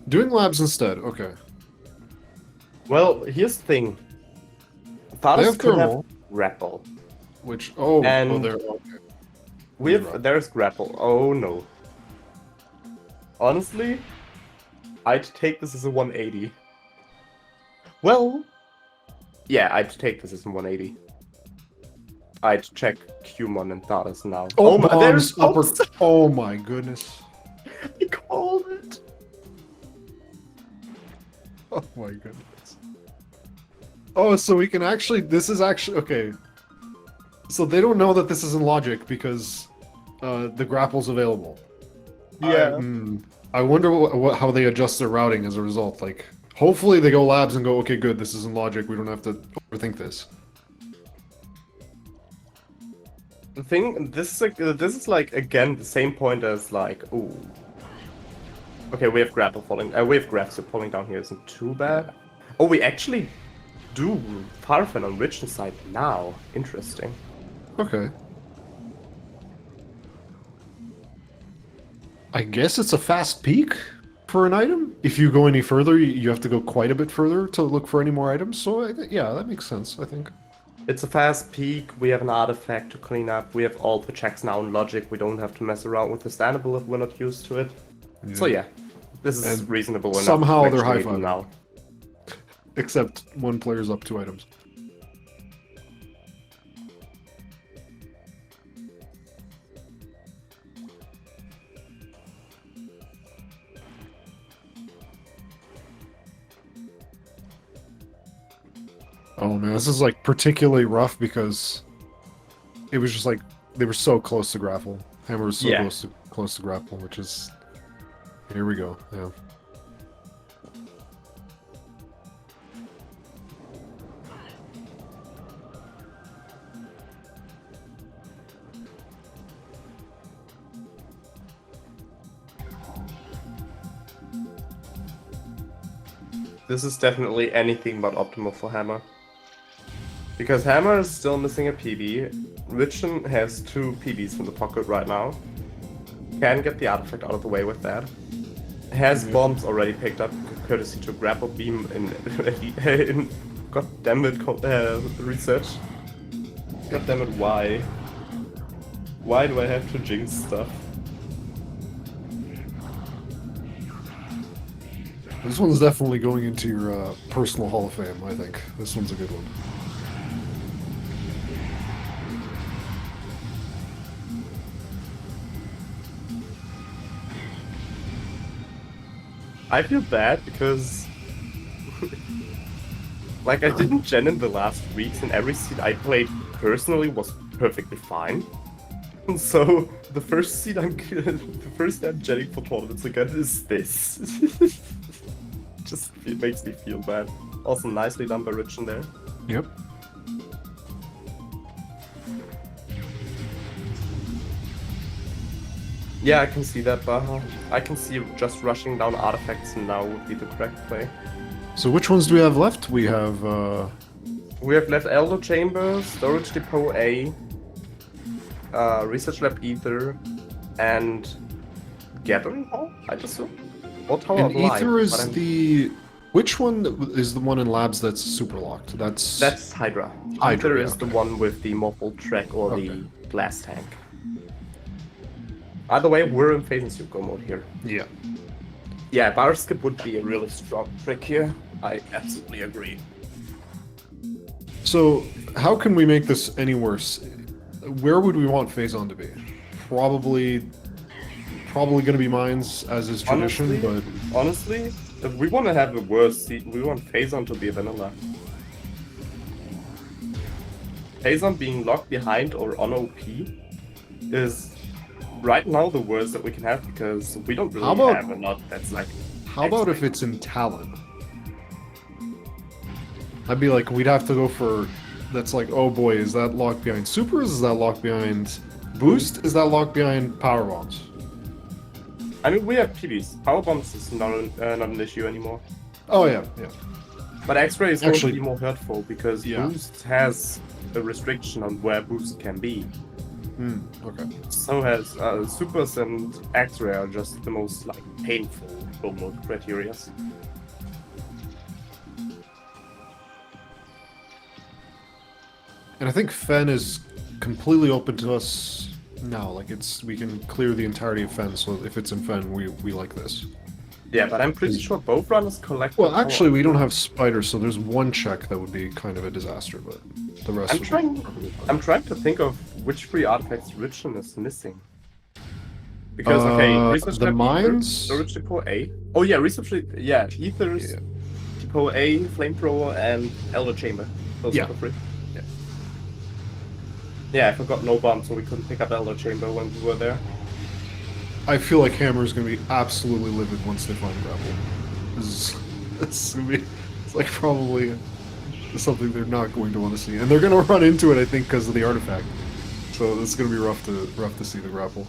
Doing labs instead. Okay. Well, here's the thing. They Fathers have could have thermal, grapple. which And- they're okay. There's grapple. Oh no. Honestly, I'd take this as a 180. Well, yeah, I'd take this as a 180. I'd check Qmon and Thaddeus now. Oh, my, bombs, there's bombs. Oh my goodness. I called it. Oh my goodness. Oh, so we can actually, this is actually, okay. So they don't know that this is in logic because the grapple's available. Yeah. I wonder how they adjust their routing as a result. Like, hopefully they go labs and go, okay, good, this is in logic, we don't have to overthink this. The thing, this is like again the same point as like, ooh. Okay, we have grapple falling. We have grabs, so falling down here isn't too bad. Oh, we actually do Farfen on Rinchon's side now. Interesting. Okay. I guess it's a fast peak for an item. If you go any further, you have to go quite a bit further to look for any more items. So yeah, that makes sense, I think. It's a fast peak, we have an artifact to clean up, we have all the checks now in logic, we don't have to mess around with the standable if we're not used to it. Yeah. So yeah, this is and reasonable enough. Somehow they're high five now. Except one player's up 2 items. Oh man, this is like particularly rough because it was just like they were so close to grapple. Hammer was so close to grapple, which is here we go. Yeah. This is definitely anything but optimal for Hammer. Because Hammer is still missing a PB. Rinchon has 2 PBs in the pocket right now. Can get the artifact out of the way with that. Has bombs already picked up, courtesy to grapple beam in goddammit research. Goddammit, why? Why do I have to jinx stuff? This one's definitely going into your personal Hall of Fame, I think. This one's a good one. I feel bad because like I didn't gen in the last weeks and every seed I played personally was perfectly fine. And so the first seed I'm genning for tournaments again is this. Just it makes me feel bad. Also nicely done by Rinchon there. Yep. Yeah, I can see that, Baha. I can see just rushing down artifacts now would be the correct play. So which ones do we have left? We have left Elder Chamber, Storage Depot A, Research Lab Ether, and Gathering Hall, I'd assume. Or Tower of Light. Ether is the... Which one is the one in labs that's super locked? That's Hydra. Hydra, Ether is the one with the muffled track or the glass tank. Either way, we're in phase and Suko mode here. Yeah. Yeah, bar skip would be a really strong trick here. I absolutely agree. So, how can we make this any worse? Where would we want Phazon to be? Probably going to be mines, as is tradition, honestly, if we want to have the worst seed, we want Phazon to be a vanilla. Phazon being locked behind or on OP is right now the worst that we can have because we don't really have a lot that's like... How about if it's in Talon? I'd be like, we'd have to go for... That's like, oh boy, is that locked behind supers? Is that locked behind boost? Is that locked behind power bombs? I mean, we have PBs. Power bombs is not an issue anymore. Oh yeah, yeah. But X-ray is going to be more hurtful because boost has a restriction on where boost can be. Okay. So has supers and X-ray are just the most like painful full mode criteria. And I think Fen is completely open to us No, like we can clear the entirety of Fen, so if it's in Fen, we like this. Yeah, but I'm pretty sure both runners collect. Well, actually, we don't have spiders, so there's one check that would be kind of a disaster, but the rest would be perfectly fine. I'm trying to think of which 3 artifacts Rinchon is missing. Because okay, research the lab, mines, storage depot A. Oh yeah, research yeah, ethers, depot A, flamethrower, and elder chamber. Those are the 3. Yeah. Yeah, I forgot no bomb, so we couldn't pick up elder chamber when we were there. I feel like Hammer is going to be absolutely livid once they find grapple. This is gonna be, it's like probably something they're not going to want to see, and they're going to run into it, I think, because of the artifact. So it's going to be rough to see the grapple.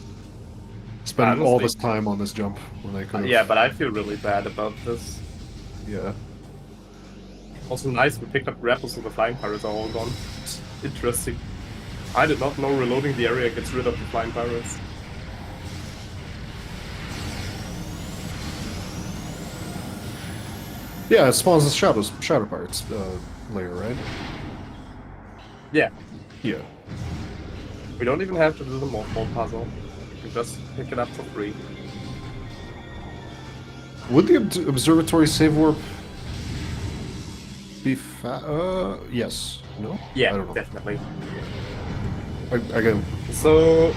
Spending all this time on this jump when they could. Yeah, but I feel really bad about this. Yeah. Also nice, we picked up grapple, so the flying pirates are all gone. Interesting. I did not know reloading the area gets rid of the flying pirates. Yeah, it spawns the shadow pirates layer, right? Yeah. Yeah. We don't even have to do the morph puzzle. We can just pick it up for free. Would the observatory save warp be yes. No? Yeah, I don't know. definitely. Again. So,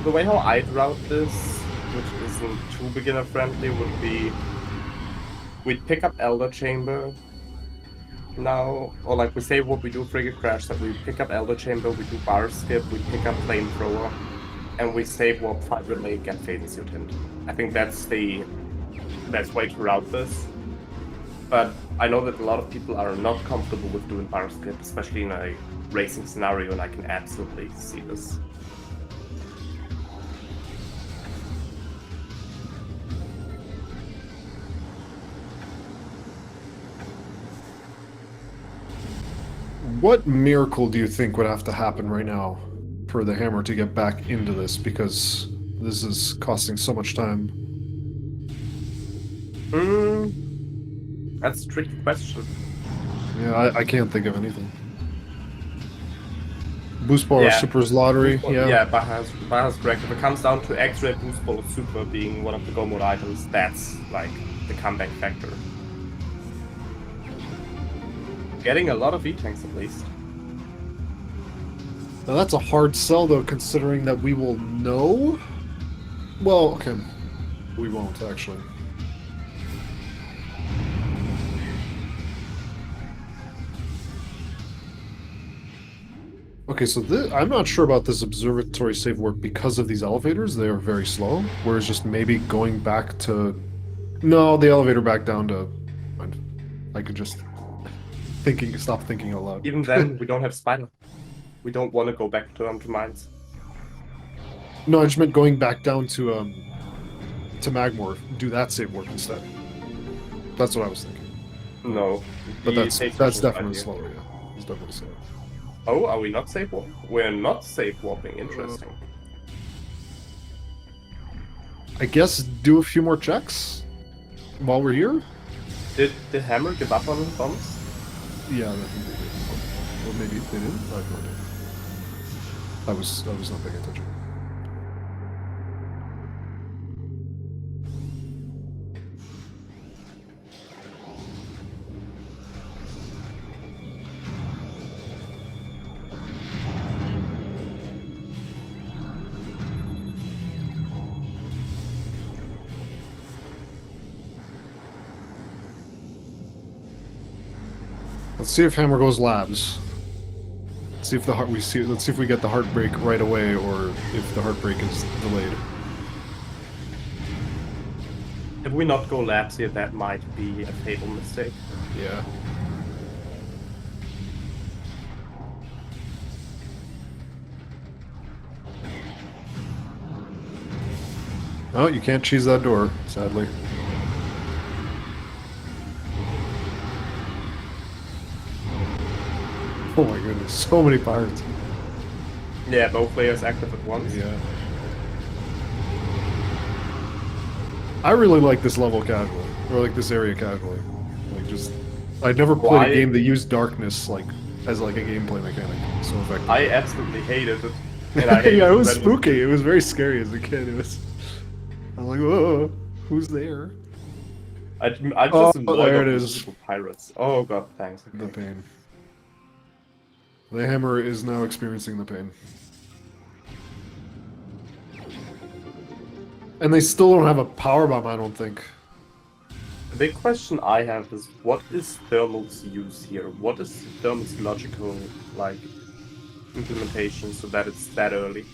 the way how I'd route this, which isn't too beginner friendly, would be we'd pick up Elder Chamber now, or like we save what we do Frigate Crash, that we pick up Elder Chamber, we do Bar Skip, we pick up Flamethrower, and we save warp Fight Relay, get Fatal Suit Hint. I think that's the best way to route this. But I know that a lot of people are not comfortable with doing Bar Skip, especially in a racing scenario, and I can absolutely see this. What miracle do you think would have to happen right now for the hammer to get back into this? Because this is costing so much time. That's a tricky question. Yeah, I can't think of anything. Boost Ball or Super's Lottery? Yeah, Baha's correct. If it comes down to X-Ray, Boost Ball, or Super being one of the Go Mode items, that's like the comeback factor. Getting a lot of E-Tanks at least. Now that's a hard sell though, considering that we will know. Well, okay. We won't, actually. Okay, so I'm not sure about this observatory save warp because of these elevators. They are very slow. Whereas just maybe going back to... No, the elevator back down to... I could just... Stop thinking out loud. Even then, we don't have Spider. We don't want to go back to mines. No, I just meant going back down to Magmorph, do that save warp instead. That's what I was thinking. No. But that's definitely slower, yeah. It's definitely slower. Oh, are we not safe warping? We're not safe warping, interesting. I guess do a few more checks while we're here? Did Hammer give up on his bombs? Yeah, I think they did. Or maybe they didn't? I have no idea. I was not paying attention. Let's see if Hammer goes labs. Let's see if let's see if we get the heartbreak right away, or if the heartbreak is delayed. If we not go labs here, that might be a fatal mistake. Yeah. Oh, you can't cheese that door, sadly. Oh my goodness, so many pirates. Yeah, both players active at once. Yeah. I really like this level casually, or like this area casually. Like just, I'd never played a game that used darkness like as like a gameplay mechanic so effectively. I absolutely hated it And I hate Yeah, it was random- spooky. It was very scary as a kid. I'm like, whoa, who's there? I'm Oh, just annoyed there of it the is. musical pirates. Oh god, thanks. Okay. The pain. The hammer is now experiencing the pain. And they still don't have a power bomb, I don't think. The big question I have is, what is Thermal's use here? What is Thermal's logical, like, implementation so that it's that early?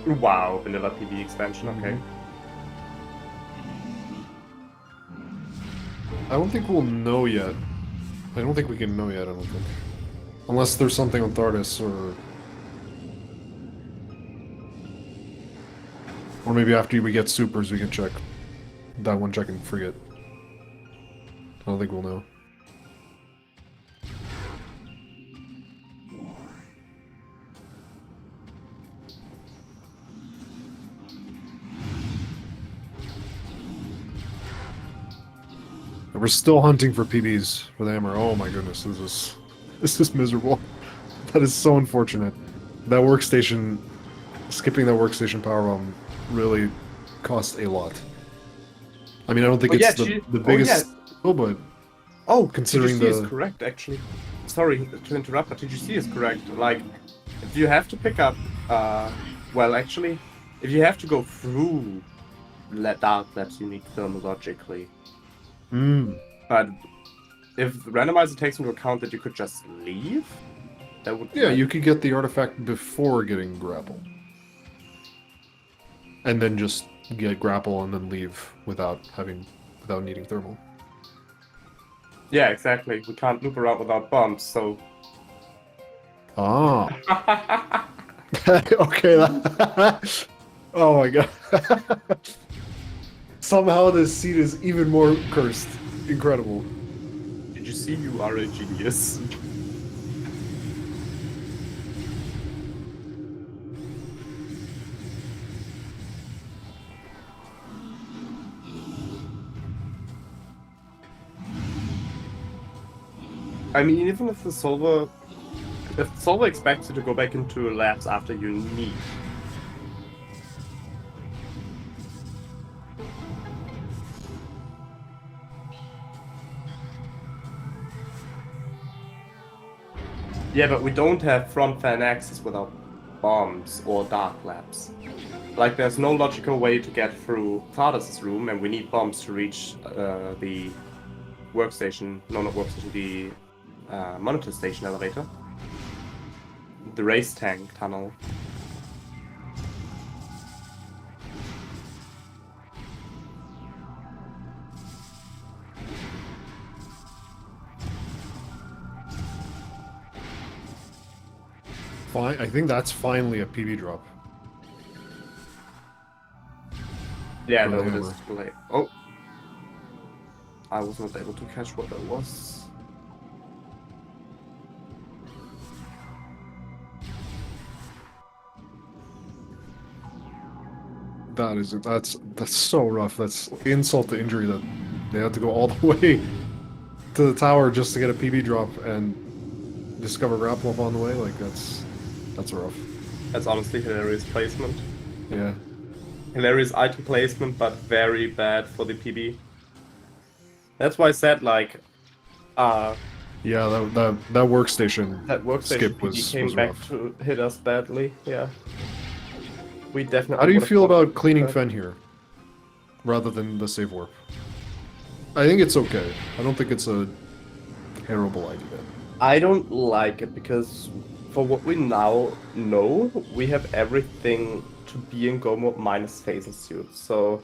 Wow, vanilla PV expansion, okay. I don't think we'll know yet. I don't think we can know yet, I don't think. Unless there's something on Thardis or... Or maybe after we get supers we can check. That one check and forget. I don't think we'll know. We're still hunting for PBs for the hammer. Oh my goodness, this is miserable. That is so unfortunate. That workstation, skipping that workstation powerbomb really cost a lot. I mean, I don't think it's the biggest, but considering TGC is correct, actually. Sorry to interrupt, but TGC is correct. Like, if you have to pick up, well, actually, if you have to go through dark labs, you need thermal logically. But if Randomizer takes into account that you could just leave, that would... Yeah, you could get the artifact before getting grapple. And then just get grapple and then leave without needing thermal. Yeah, exactly. We can't loop around without bombs, so... Ah. Okay, oh my god. Somehow this seat is even more cursed. Incredible. Did you see you are a genius? I mean, even if the solver expects you to go back into labs after you need. Yeah, but we don't have front fan access without bombs or dark labs. Like, there's no logical way to get through Thardis' room, and we need bombs to reach the workstation. No, not workstation, the monitor station elevator. The race tank tunnel. Fine, I think that's finally a PB drop. Yeah, no, it is too late. Oh! I was not able to catch what that was. That's so rough. That's insult to injury that they had to go all the way to the tower just to get a PB drop and discover grapple up on the way. Like that's rough. That's honestly hilarious placement. Yeah. Hilarious item placement, but very bad for the PB. That's why I said, like, yeah, that workstation. That workstation skip PB came was back rough. to hit us badly. Yeah. We definitely. How do you feel about cleaning Fen here, rather than the save warp? I think it's okay. I don't think it's a terrible idea. I don't like it because, for what we now know, we have everything to be in go mode minus phasing suit. So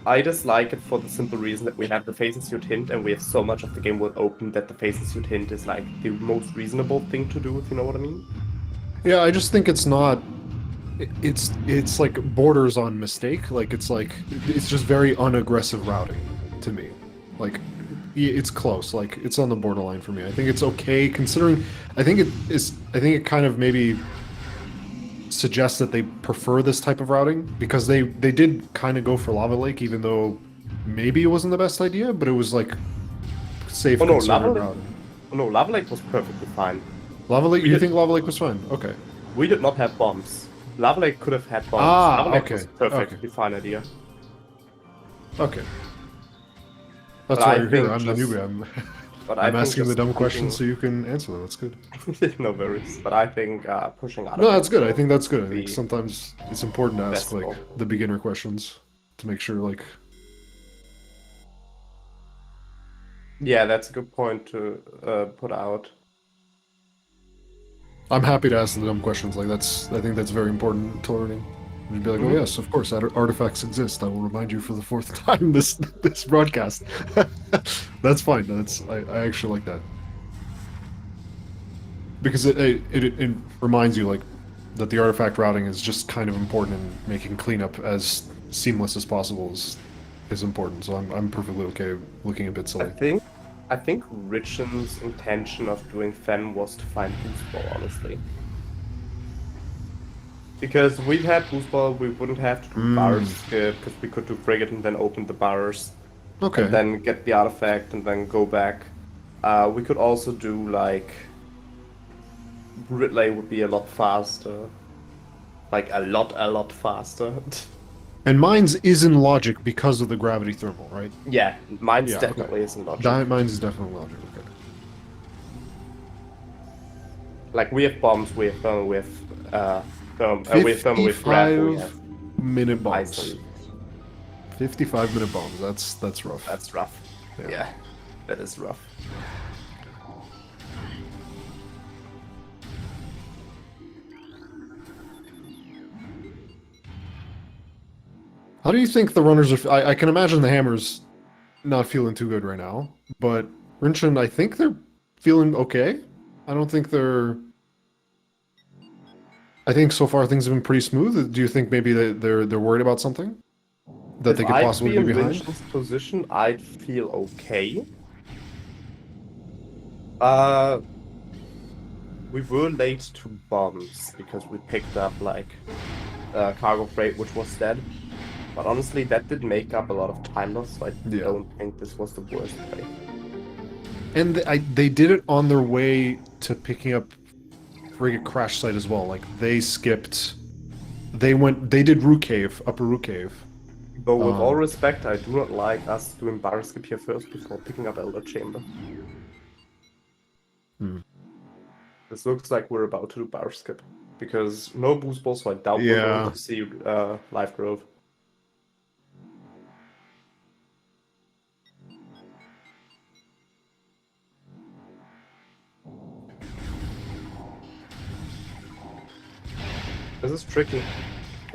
I dislike it for the simple reason that we have the phasing suit hint, and we have so much of the game world open that the phasing suit hint is like the most reasonable thing to do, if you know what I mean. Yeah, I just think it's not. It's like borders on mistake. Like it's just very unaggressive routing to me. Like it's close. Like it's on the borderline for me. I think it's okay considering. I think it kind of maybe suggests that they prefer this type of routing because they did kind of go for Lava Lake, even though maybe it wasn't the best idea, but it was like safe, Oh no, conservative Lava Lake. routing. Oh no, Lava Lake was perfectly fine. Lava Lake, We you did, think Lava Lake was fine? Okay. we did not have bombs. Lava Lake could have had bombs. Lava Ah, Lake was okay. a Okay. perfectly fine idea. Okay. But That's why I you're here. think I'm the just, newbie. I'm but I I'm think asking the just dumb pushing, questions so you can answer them. That's good. no worries. But I think pushing No, artifacts that's good. I will think that's good. I think be sometimes it's important to ask best like goal. the beginner questions to make sure like Yeah, that's a good point to put out. I'm happy to ask the dumb questions. Like I think that's very important to learning. You'd be like, oh Mhm. yes, of course, artifacts exist. I will remind you for the fourth time this broadcast. That's fine. I actually like that because it reminds you like that the artifact routing is just kind of important and making cleanup as seamless as possible is important. So I'm perfectly okay looking a bit I silly. think I think Richon's intention of doing Fen was to find boost ball, honestly. Because we've had boost ball, we wouldn't have to do bar Mm, skip because we could do frigate and then open the bars and okay. then get the artifact and then go back. We could also do like Ridley would be a lot faster, like a lot faster. And mine's is in logic because of the gravity thermal, right? Yeah, mine's Yeah, okay. definitely isn't logic. Mine's is definitely logic, okay. Like we have bombs, we have thermal, we have we have thermal, we have grab, we have 55-minute bombs. ice. 55-minute bombs. That's rough. That's rough. Yeah. Yeah, that is rough. How do you think the runners are? I can imagine the Hammer's not feeling too good right now, but Rinchon, I think they're feeling okay. I don't think they're. I think so far things have been pretty smooth. Do you think maybe they're worried about something that they If could I'd possibly be be in behind? Rinchon's position, I'd feel okay. Uh, we were late to bombs because we picked up like cargo freight, which was dead. But honestly, that did make up a lot of time loss, so I Yeah. don't think this was the worst play. And they did it on their way to picking up frigate crash site as well. Like they skipped. They did Root Cave, Upper Root Cave. Though with all respect, I do not like us doing bar skip here first before picking up Elder Chamber. Hmm. This looks like we're about to do bar skip. Because no boost ball, so I doubt we're Yeah. going to see Life Grove. This is tricky.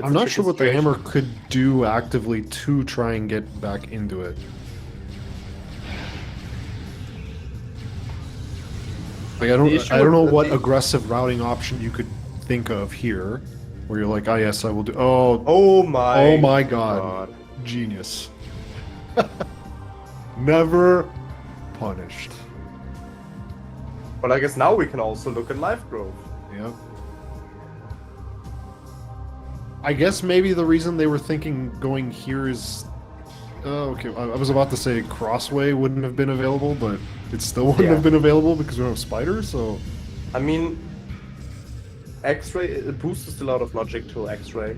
I'm not sure what the Hammer could do actively to try and get back into it. Like I don't know what aggressive routing option you could think of here, where you're like, ah, yes, I will do. Oh my God. Genius. Never punished. But I guess now we can also look at Life Grove. Yep. I guess maybe the reason they were thinking going here is... Oh, okay. I was about to say Crossway wouldn't have been available, but it still wouldn't have been available because we don't have Spider, so... I mean... X-Ray, it boosts a lot of logic to X-Ray.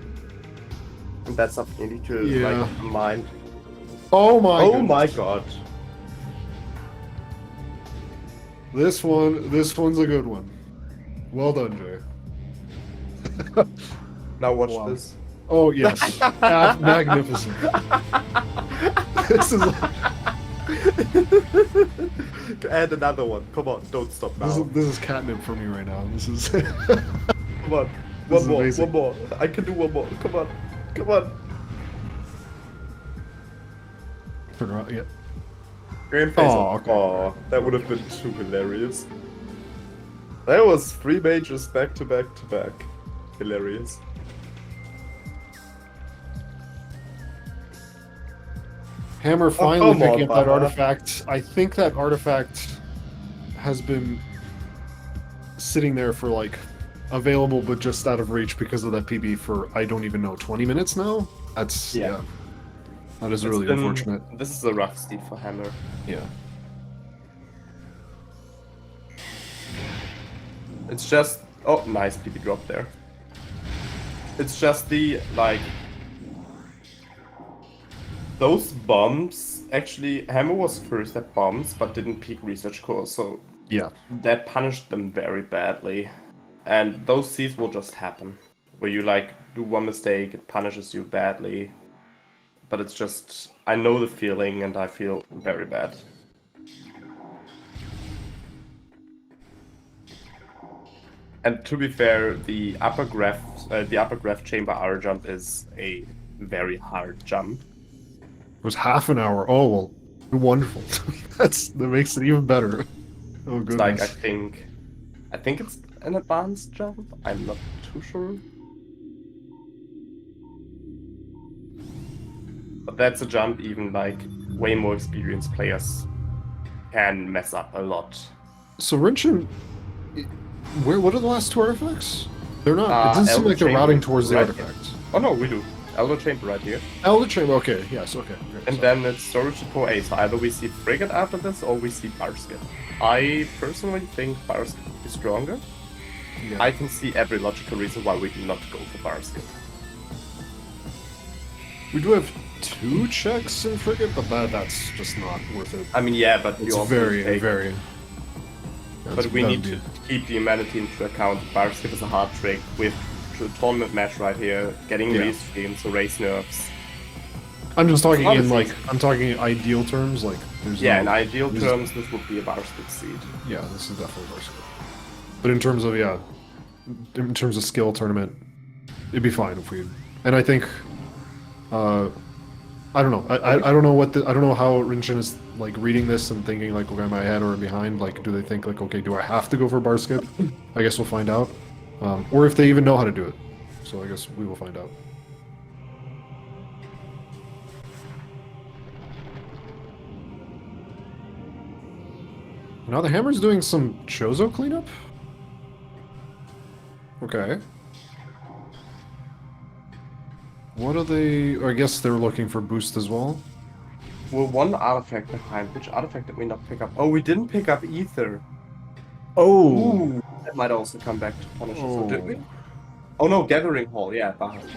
And that's something you need to like, mind. Oh my god. This one's a good one. Well done, Jay. Now watch this. Oh yes, magnificent. This is add another one. Come on, don't stop now. this is catnip for me right now. This is. Come on, one more. I can do one more. Come on. Figure out, yeah. Game face. Oh, okay. Oh, that would have been too hilarious. That was 3 majors back to back to back. Hilarious. Hammer finally picking up that Baba. artifact. I think that artifact has been sitting there for like available but just out of reach because of that PB for I don't even know 20 minutes now. That's Yeah. That is really unfortunate. This is a rough steep for Hammer. Yeah. It's just... Oh, nice PP drop there. It's just the, like... Those bombs... Actually, Hammer was first at bombs, but didn't peak research core, so... Yeah. That punished them very badly. And those seeds will just happen. Where you, like, do one mistake, it punishes you badly. But it's just... I know the feeling, and I feel very bad. And to be fair, the upper graph chamber R jump is a very hard jump. It was half an hour. Oh well, wonderful. That makes it even better. Oh goodness. It's like I think it's an advanced jump. I'm not too sure. But that's a jump even like way more experienced players can mess up a lot. So Rinchon, what are the last two artifacts? They're not. It doesn't seem Elder like they're Chamber routing towards the right artifact. here. Oh no, we do. Elder Chamber right here. Elder Chamber. Okay. Yes. Okay. And then it's storage to core A. So either we see Frigate after this, or we see Basket. I personally think Basket is stronger. Yeah. I can see every logical reason why we do not go for Basket. We do have 2 checks in frigate, but that's just not worth it. I mean, yeah, but It's you also very. But we need to keep the humanity into account. Basket is a hard trick with a tournament match right here, getting race streams, so race nerfs. I'm just talking in like I'm talking in ideal terms, like there's in ideal terms this would be a Basket seed. Yeah, this is definitely Basket. But in terms of in terms of skill tournament, it'd be fine if we. And I think, I don't know. I don't know I don't know how Rinchon is like reading this and thinking like, okay, am I ahead or behind? Like, do they think like, okay, do I have to go for Basket? I guess we'll find out. Or if they even know how to do it. So I guess we will find out. Now the Hammer's doing some Chozo cleanup? Okay. What are they... I guess they're looking for boost as well? We're one artifact behind. Which artifact did we not pick up? Oh, we didn't pick up Ether. Oh! Ooh, that might also come back to punish us. So did we? Oh no, Gathering Hall. Yeah, behind.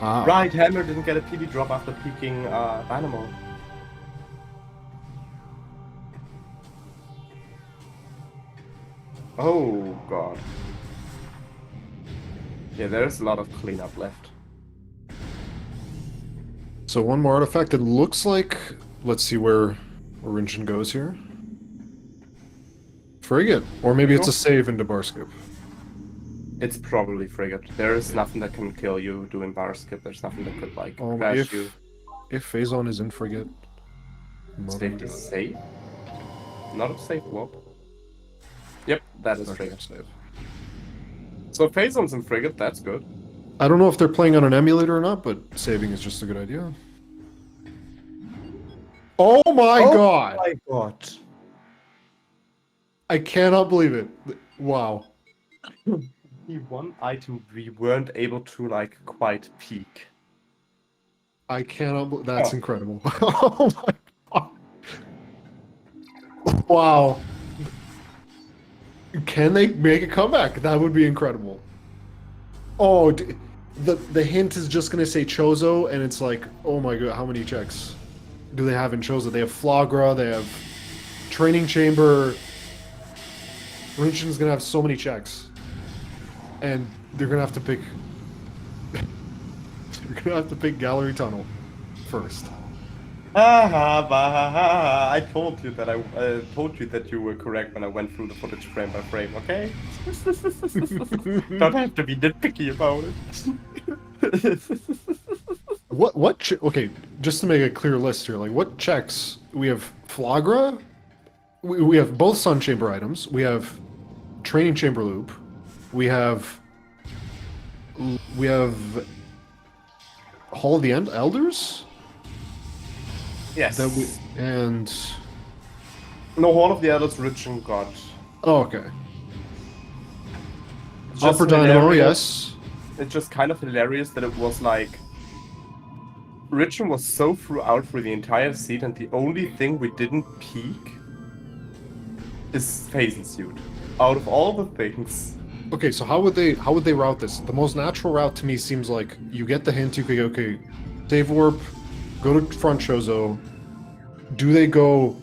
Ah. Right, Hammer didn't get a PB drop after peeking Dynamo. Oh god. Yeah, there's a lot of cleanup left. So one more artifact. It looks like... Let's see where Rinchon goes here. Frigate. Or maybe it's a save into Barskip. It's probably Frigate. There is nothing that can kill you doing Barskip. There's nothing that could, like, crash you. If Phazon is in Frigate... Safety safe? Not a safe warp. Yep, that is Frigate. Save. So Phazon's in Frigate, that's good. I don't know if they're playing on an emulator or not, but saving is just a good idea. Oh my god! Oh my god. I cannot believe it. Wow. The one item we weren't able to, like, quite peak. I cannot believe... That's incredible. Oh my god. Wow. Can they make a comeback? That would be incredible. Oh, the hint is just gonna say Chozo, and it's like, oh my god, how many checks do they have in Chozo? They have Flagra, they have Training Chamber. Rinchon's gonna have so many checks, and they're gonna have to pick. They're gonna have to pick Gallery Tunnel first. I told you that I told you that you were correct when I went through the footage frame by frame. Okay. Don't have to be nitpicky about it. Okay, just to make a clear list here, like what checks? We have Flagra. We have both Sun Chamber items. We have Training Chamber Loop. We have Hall of the Elders. Yes. And no, Hall of the Elders, Rinchon got. Oh, okay. Upper Dynamo, yes. It's just kind of hilarious that it was like Rinchon was so throughout for the entire seat, and the only thing we didn't peek is Phasing Suit. Out of all the things. Okay, so how would they route this? The most natural route to me seems like you get the hint, you could go, okay, save warp, go to front Chozo. Do they go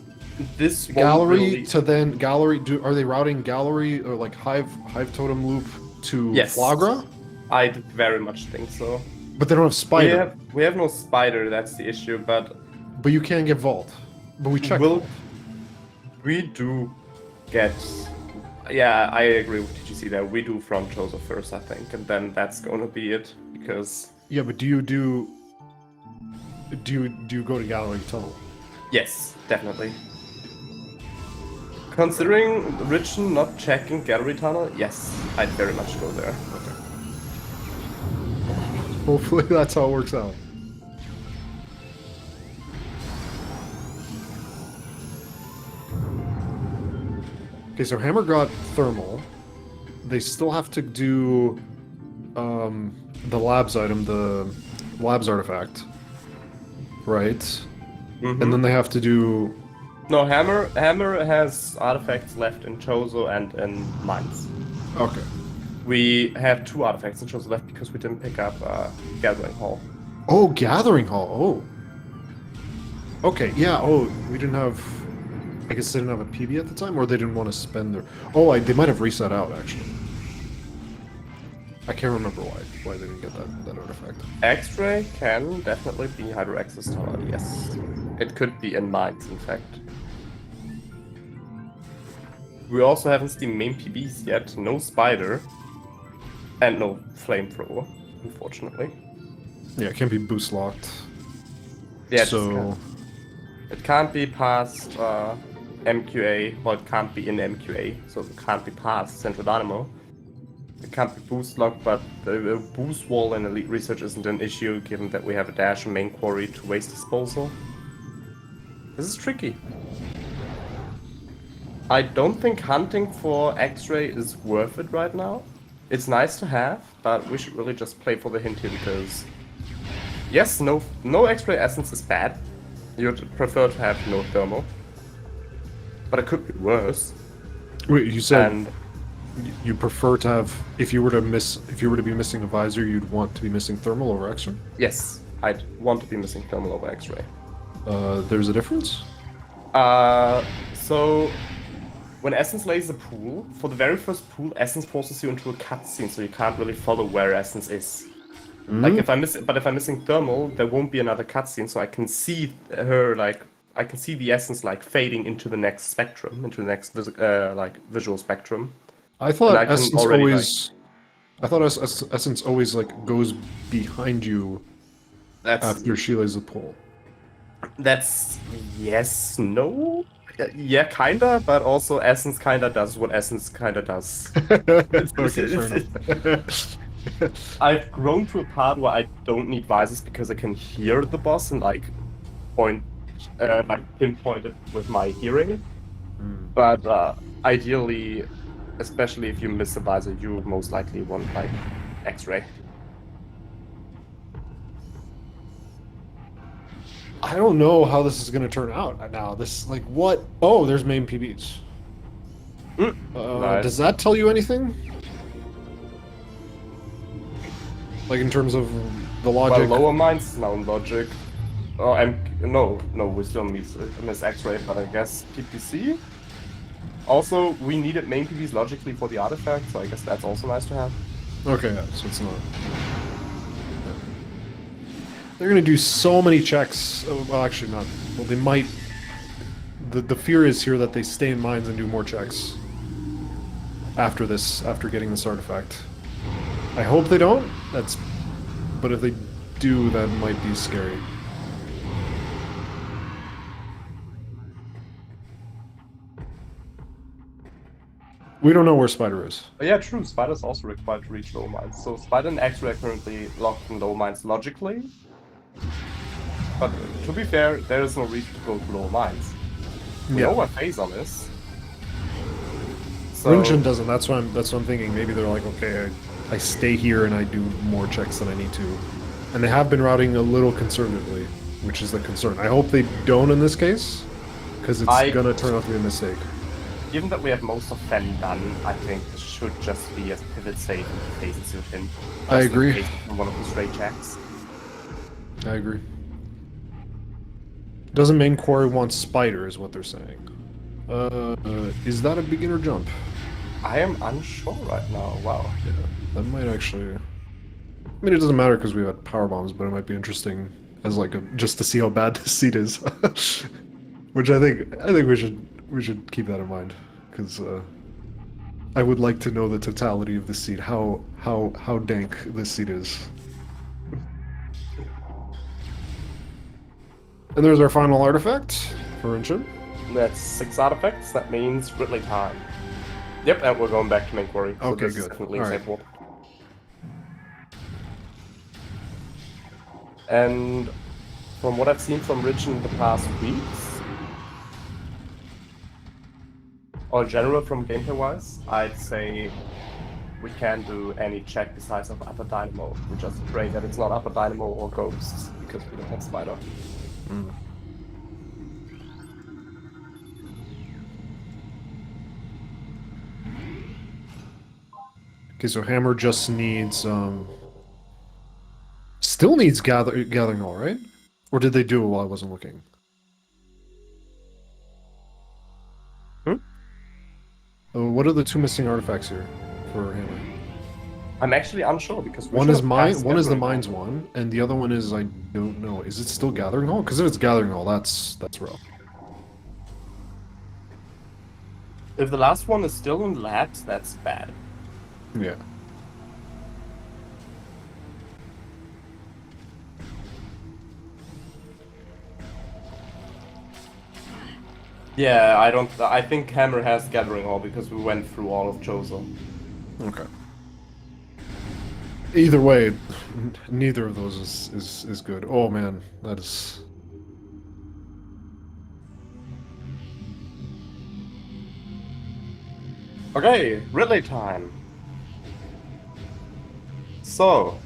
This gallery really... to then gallery? Are they routing gallery or like hive totem loop to Yes. Flagra? I very much think so. But they don't have spider. We have no spider, that's the issue, but you can get vault. But we check. We do get... Yeah, I agree with TGC there. We do front Chozo first, I think, and then that's gonna be it, because... Yeah, but do you go to gallery tunnel? Yes, definitely. Considering Rinchon not checking gallery tunnel, yes, I'd very much go there. Okay. Hopefully that's how it works out. Okay, so Hammer got thermal. They still have to do the labs item, the labs artifact, right? Mm-hmm. And then they have to do... No, Hammer has artifacts left in Chozo and in Mines. Okay. We have 2 artifacts in Chozo left because we didn't pick up Gathering Hall. Oh, Gathering Hall. Oh. Okay, yeah. Oh, we didn't have... I guess they didn't have a PB at the time, or they didn't want to spend their... Oh, they might have reset out, actually. I can't remember why they didn't get that artifact. X-Ray can definitely be Hydro Access Tower, yes. It could be in Mines, in fact. We also haven't seen main PBs yet, no Spider, and no Flamethrower, unfortunately. Yeah, it can't be boost locked. Yeah, so... It can't be past MQA, well, it can't be in MQA, so it can't be past Central Dynamo. It can't be boost locked, but the boost wall in Elite Research isn't an issue, given that we have a dash and main quarry to waste disposal. This is tricky. I don't think hunting for X-Ray is worth it right now. It's nice to have, but we should really just play for the hint here, because... Yes, no X-Ray essence is bad. You'd prefer to have no thermal. But it could be worse. Wait, you said you prefer to have... If you were to be missing a visor, you'd want to be missing thermal over X-Ray? Yes, I'd want to be missing thermal over X-Ray. There's a difference? So... When Essence lays a pool, for the very first pool, Essence forces you into a cutscene, so you can't really follow where Essence is. Like if I'm missing thermal, there won't be another cutscene, so I can see her I can see the Essence fading into the next spectrum, into the next visual spectrum. I thought Essence always. I thought Essence always goes behind you. After she lays the pool. That's yes, no. Yeah, kinda, but also Essence kinda does what Essence kinda does. I've grown to a part where I don't need visors because I can hear the boss and pinpoint it with my hearing. But ideally, especially if you miss a visor, you most likely want X-ray. I don't know how this is going to turn out now. This, what? Oh, there's main PBs. Nice. Does that tell you anything? In terms of the logic? Well, lower mines now in logic. Oh, no, we still miss X-ray, but I guess PPC? Also, we needed main PBs logically for the artifact, so I guess that's also nice to have. Okay, yeah, so it's not... They're going to do so many checks. Well, actually not. Well, they might... The fear is here that they stay in mines and do more checks. After getting this artifact. I hope they don't. But if they do, that might be scary. We don't know where Spider is. Oh, yeah, true. Spider's also required to reach low mines. So Spider and X-ray are currently locked in low mines logically. But to be fair, there is no reason to go to low mines. We know what Phazon is. So... Rinchon doesn't. That's what I'm thinking. Maybe they're like, okay, I stay here and I do more checks than I need to. And they have been routing a little conservatively, which is the concern. I hope they don't in this case, because it's gonna turn out to be a mistake. Given that we have most of Fen done, I think this should just be as pivot safe in cases of him. I agree. From one of the straight checks. I agree. Doesn't main quarry want spider, is what they're saying. Is that a beginner jump? I am unsure right now. Wow. Yeah, that might actually. I mean, it doesn't matter because we had power bombs, but it might be interesting as like just to see how bad this seat is. Which I think we should keep that in mind because I would like to know the totality of the seat, how dank this seat is. And there's our final artifact for Rinchon. That's 6 artifacts. That means Ridley time. Yep, and we're going back to main quarry. So okay, this good. Is definitely all acceptable. And from what I've seen from Rinchon the past weeks, or in general from gameplay-wise, I'd say we can't do any check besides of upper dynamo. We just pray that it's not upper dynamo or ghosts, because we don't have spider. Mm. Okay, so Hammer just needs still needs gathering all, right? Or did they do it while I wasn't looking? What are the 2 missing artifacts here for Hammer? I'm actually unsure because one is mine. One is the mines one, and the other one is I don't know. Is it still gathering all? Because if it's gathering all, that's rough. If the last one is still in labs, that's bad. Yeah. Yeah, I think Hammer has gathering all because we went through all of Chozo. Okay. Either way, neither of those is good. Oh man, that is. Okay, Ridley time. So,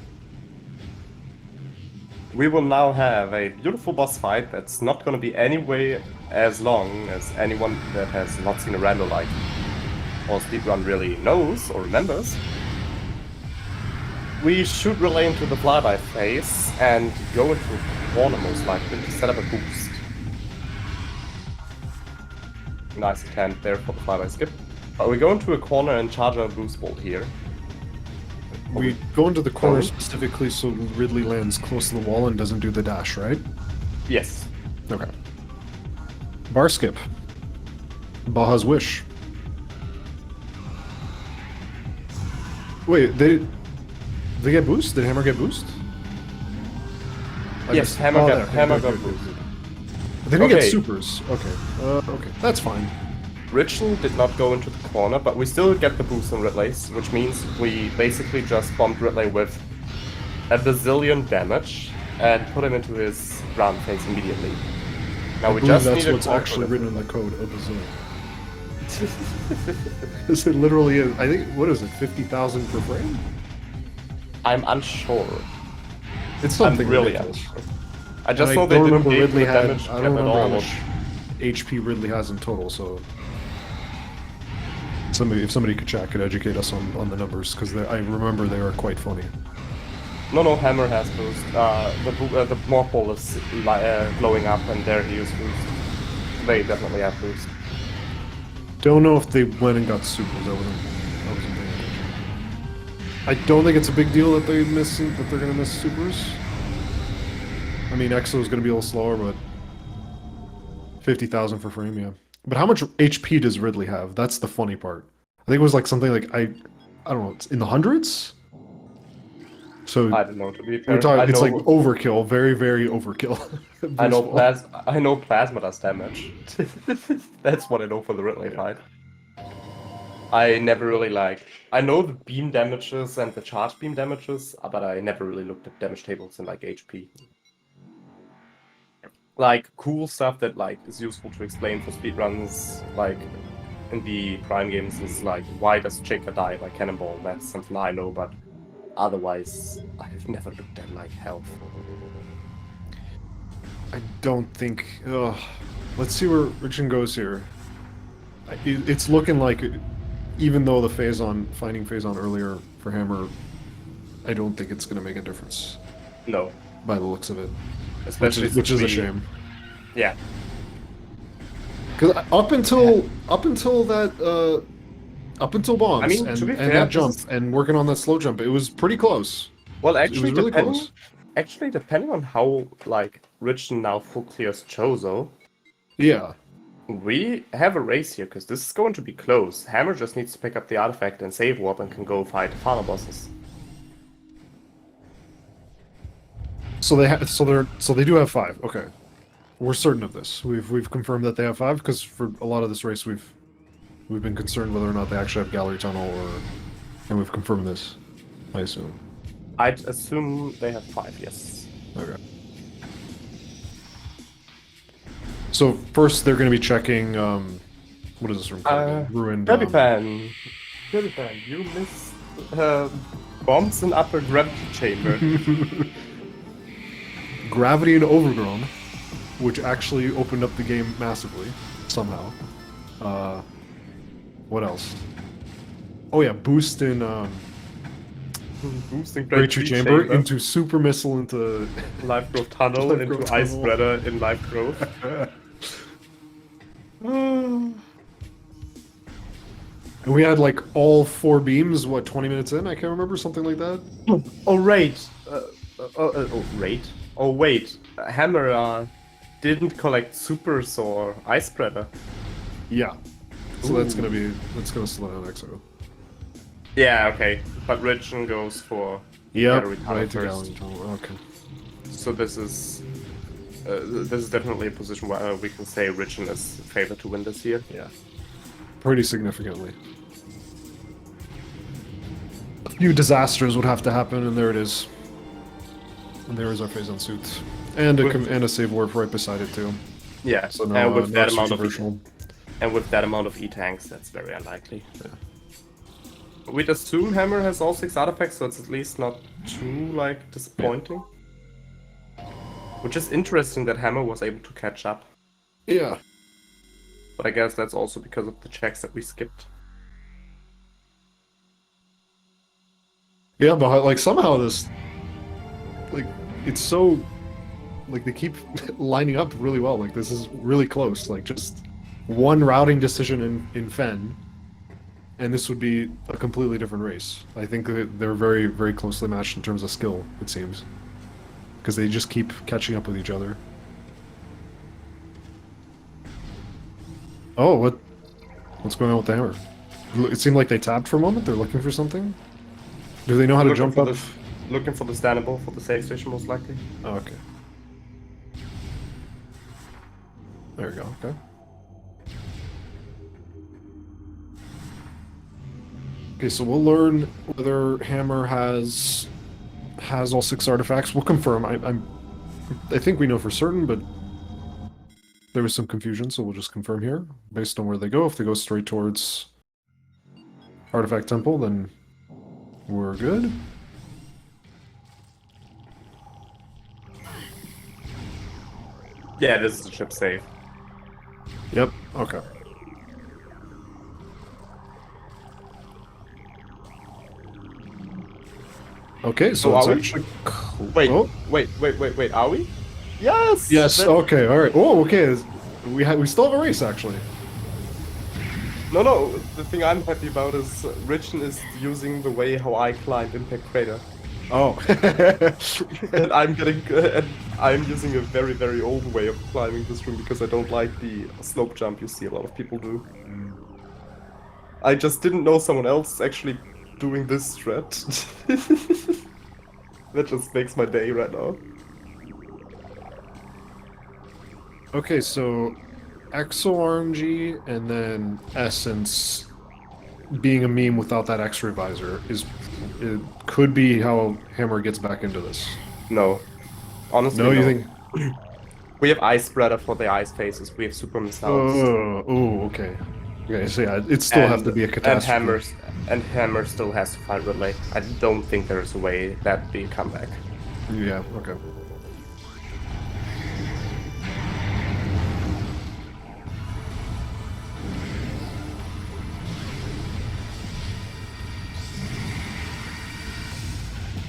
we will now have a beautiful boss fight that's not going to be anyway as long as anyone that has not seen a rando like or speedrun really knows or remembers. We should relay into the flyby phase and go into a corner most likely to set up a boost. Nice attempt there for the flyby skip. But we go into a corner and charge our boost bolt here. We go into the corner specifically so Ridley lands close to the wall and doesn't do the dash, right? Yes. Okay. Bar skip. Baja's wish. Wait, they get boost? Did Hammer get boost? Yes, Hammer got boost. They didn't get supers. Okay. Okay, that's fine. Rinchon did not go into the corner, but we still get the boost on Ridley's, which means we basically just bombed Ridley with a bazillion damage and put him into his ground phase immediately. Now we just that's need what's actually written in the code, a bazillion. Is it literally? I think what is it? 50,000 per frame? I'm unsure. It's something I'm really ridiculous. unsure. I just know they didn't remember give Ridley the had. damage I don't cap at remember how all. much HP Ridley has in total. So if somebody could educate us on the numbers because I remember they are quite funny. No, Hammer has boost. The morph ball is blowing up, and there he is boost. They definitely have boost. Don't know if they went and got supers. I wasn't paying attention. I don't think it's a big deal that they're gonna miss supers. I mean, Exo is gonna be a little slower, but 50,000 for frame, yeah. But how much HP does Ridley have? That's the funny part. I think it was like something like I don't know, it's in the hundreds. So I don't know, to be fair. It's like overkill, very, very overkill. I know plasma does damage. That's what I know for the Ridley fight. I never really I know the beam damages and the charge beam damages, but I never really looked at damage tables in like HP. Like cool stuff that is useful to explain for speedruns, like in the Prime games is like why does Chica die by cannonball? That's something I know, but otherwise, I've never looked at like health. I don't think. Let's see where Rinchon goes here. It's looking like, even though the finding phase-on earlier for Hammer, I don't think it's going to make a difference. No. By the looks of it. Especially which is a shame. Yeah. Because up until bonds, I mean, to be fair, that jump and working on that slow jump, it was pretty close. Well, actually, it was really close. Actually, depending on how like Rinchon now full clears Chozo, Yeah. we have a race here because this is going to be close. Hammer just needs to pick up the artifact and save warp and can go fight farmer bosses. So they do have 5. Okay, we're certain of this. We've confirmed that they have 5 because for a lot of this race we've been concerned whether or not they actually have gallery tunnel and we've confirmed this. I assume. I'd assume they have 5. Yes. Okay. So first they're going to be checking. What is this room called? Ruined. Pan, you missed bombs in upper gravity chamber. Gravity and Overgrown, which actually opened up the game massively, somehow. What else? Oh yeah, boost in boosting Great Tree Chamber into Super Missile into Life Growth Tunnel Life into Growth Ice Tunnel. Spreader in Life Growth. And we had like all 4 beams, what, 20 minutes in? I can't remember, something like that. Oh, right. Right. Oh, wait. Hammer didn't collect Supers or Ice Spreader. Yeah. So Ooh. that's gonna slow down Exo. Yeah, okay. But Rinchon goes for Yep, Gallery Tunnel right to first. Gallery Tunnel. Okay. So this is definitely a position where we can say Rinchon is favored to win this year. Yeah. Pretty significantly. A few disasters would have to happen, and there it is. And there is our phase on suit. And a save warp right beside it too. Yeah, So and with that amount controversial. of E-tanks, that's very unlikely. Yeah. We'd assume Hammer has all 6 artifacts, so it's at least not too like disappointing. Yeah. Which is interesting that Hammer was able to catch up. Yeah. But I guess that's also because of the checks that we skipped. Yeah, but like somehow this, like, it's so, like, they keep lining up really well. Like, this is really close. Like, just one routing decision in Fen, and this would be a completely different race. I think that they're very, very closely matched in terms of skill, it seems. Because they just keep catching up with each other. Oh, what's going on with the hammer? It seemed like they tapped for a moment. They're looking for something. Do they know how to jump up? Looking for the standable for the save station, most likely. Oh, okay. There we go. Okay. Okay, so we'll learn whether Hammer has all 6 artifacts. We'll confirm. I think we know for certain, but there was some confusion, so we'll just confirm here based on where they go. If they go straight towards Artifact Temple, then we're good. Yeah, this is a chip save. Yep. Okay. Okay, so are it's we? actually... Wait, oh. wait, are we? Yes! Yes, okay, alright. Oh, okay. We still have a race, actually. No, the thing I'm happy about is Rinchon is using the way how I climbed Impact Crater. Oh. And I'm using a very, very old way of climbing this room because I don't like the slope jump you see a lot of people do. I just didn't know someone else is actually doing this strat. That just makes my day right now. Okay, so Exo RNG and then Essence being a meme without that X-ray visor it could be how Hammer gets back into this. No. Honestly, no. No. You think? We have Ice Spreader for the ice faces, we have Super Missiles. Oh, okay. Okay, so yeah, it still have to be a catastrophe. And Hammer still has to fight Ridley. I don't think there's a way that'd be a comeback. Yeah, okay.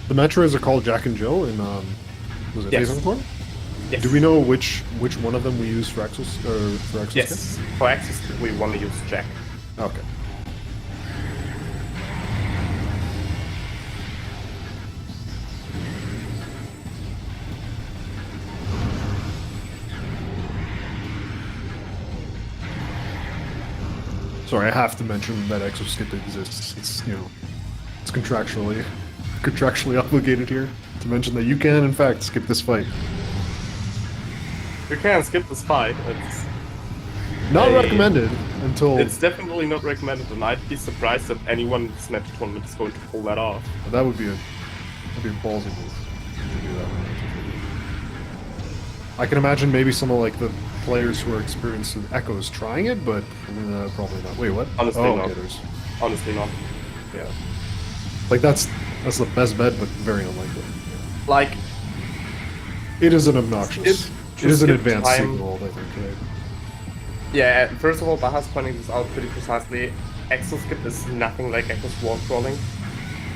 The Metroids are called Jack and Jill in was it Yes. Phase Encore? Yes. Do we know which one of them we use for Axel Yes. For Axis, we want to use Jack. Okay. Sorry, I have to mention that exoskip exists. It's it's contractually obligated here to mention that you can in fact skip this fight. You can skip this fight. It's not recommended until. It's definitely not recommended, and I'd be surprised if anyone in this match tournament is going to pull that off. That would be a ballsy move to do that. I can imagine maybe some of like the players who are experienced with Echoes trying it, but probably not. Wait, what? Honestly, not. Okay, Honestly, not. Yeah. Like that's the best bet, but very unlikely. Like, it is an obnoxious. It is an advanced signal, I think. Right? Yeah. First of all, Baha's pointing this out pretty precisely. Exoskip is nothing like Echo's wall crawling.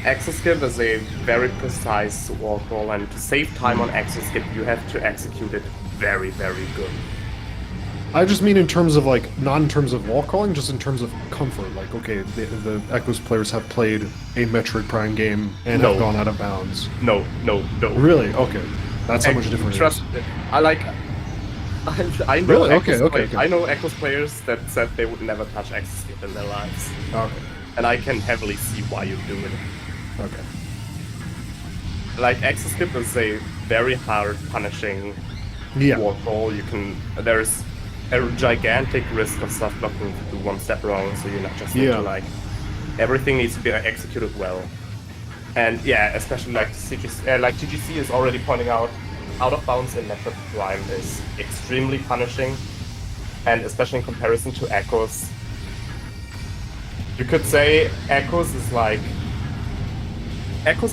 Exoskip is a very precise wall crawl, and to save time on Exoskip, you have to execute it very, very good. I just mean in terms of like, not in terms of wall crawling, just in terms of comfort. Like, okay, the Echoes players have played a Metroid Prime game and have gone out of bounds. No. Really? Okay. That's how much different trust it is. I know really? Echoes Okay. I know Echoes players that said they would never touch Exoskip in their lives. Okay. And I can heavily see why you do it. Okay. Like, Exoskip is a very hard punishing wall crawl. There's a gigantic risk of stuff blocking if you do one step wrong, so you not just need to like, everything needs to be executed well. And yeah, especially like GGC is already pointing out, out of bounds in Metroid Prime is extremely punishing, and especially in comparison to Echoes. You could say Echoes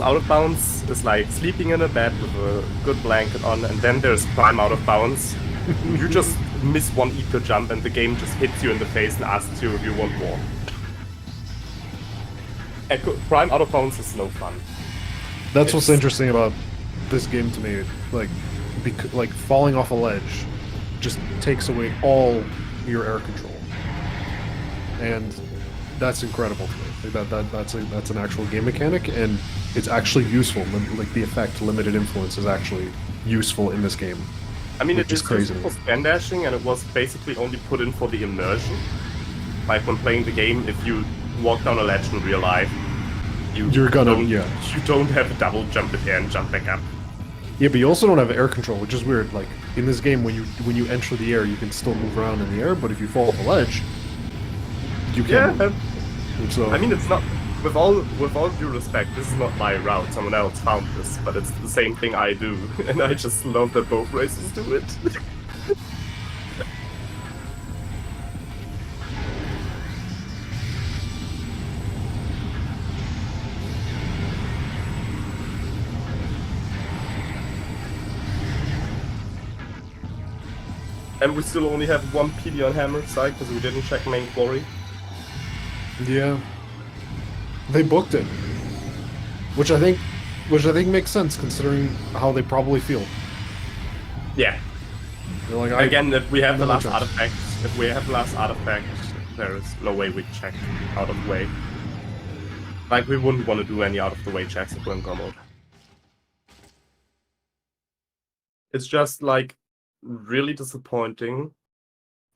out of bounds is like sleeping in a bed with a good blanket on, and then there's Prime out of bounds. You just miss one eco jump and the game just hits you in the face and asks you if you want more. Prime out of bounds is no fun. That's what's interesting about this game to me. Like falling off a ledge just takes away all your air control, and that's incredible to me. That's an actual game mechanic, and it's actually useful. Like the effect limited influence is actually useful in this game. I mean, it is crazy for spam dashing, and it was basically only put in for the immersion. Like when playing the game, if you walk down a ledge in real life, you don't have a double jump in the air and jump back up. Yeah, but you also don't have air control, which is weird. Like in this game, when you enter the air, you can still move around in the air, but if you fall off a ledge, you can't. Yeah. So, I mean, it's not. With all due respect, this is not my route. Someone else found this, but it's the same thing I do, and I just love that both races do it. And we still only have one PD on Hammer side because we didn't check main glory. Yeah. They booked it, which I think makes sense considering how they probably feel. Yeah. They're like, again, if we have the last artifact, there is no way we check out of the way. Like, we wouldn't want to do any out of the way checks if we're in mode. It's just like really disappointing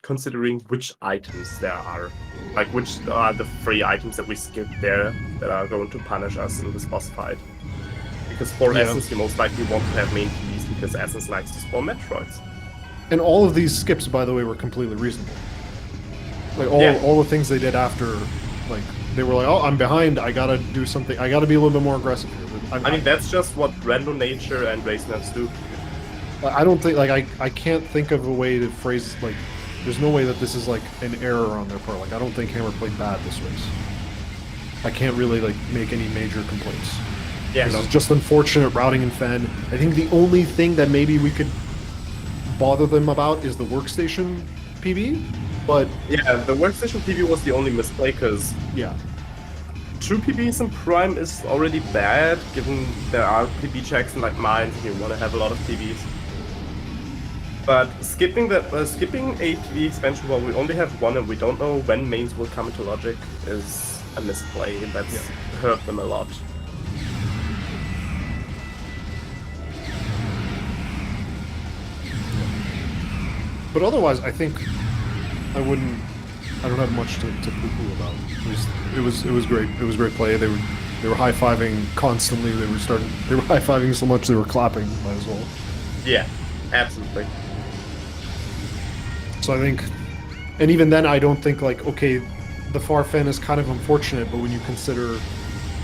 considering which items there are. Like, which are the 3 items that we skip there that are going to punish us in this boss fight. Because for Essence, you most likely want to have main PDs because Essence likes to spawn Metroids. And all of these skips, by the way, were completely reasonable. Like, all the things they did after, like, they were like, oh, I'm behind, I gotta do something, I gotta be a little bit more aggressive here. I mean, that's just what Random Nature and Race Nuts do. I don't think, like, I can't think of a way to phrase, like, There's no way that this is like an error on their part. Like I don't think Hammer played bad this race. I can't really like make any major complaints. Yeah, This no. is just unfortunate routing and fen. I think the only thing that maybe we could bother them about is the workstation PB, but Yeah, the workstation PB was the only misplay because yeah, true PBs in Prime is already bad, given there are PB checks in like mines and you want to have a lot of PBs. But skipping a PB expansion while we only have one and we don't know when mains will come into logic is a misplay that's hurt them a lot. but otherwise, I think I don't have much to poo-poo about. It was great. It was great play. They were high-fiving constantly. They were high-fiving so much they were clapping as well. Yeah, absolutely. So I think, and even then, I don't think like, okay, the far fen is kind of unfortunate, but when you consider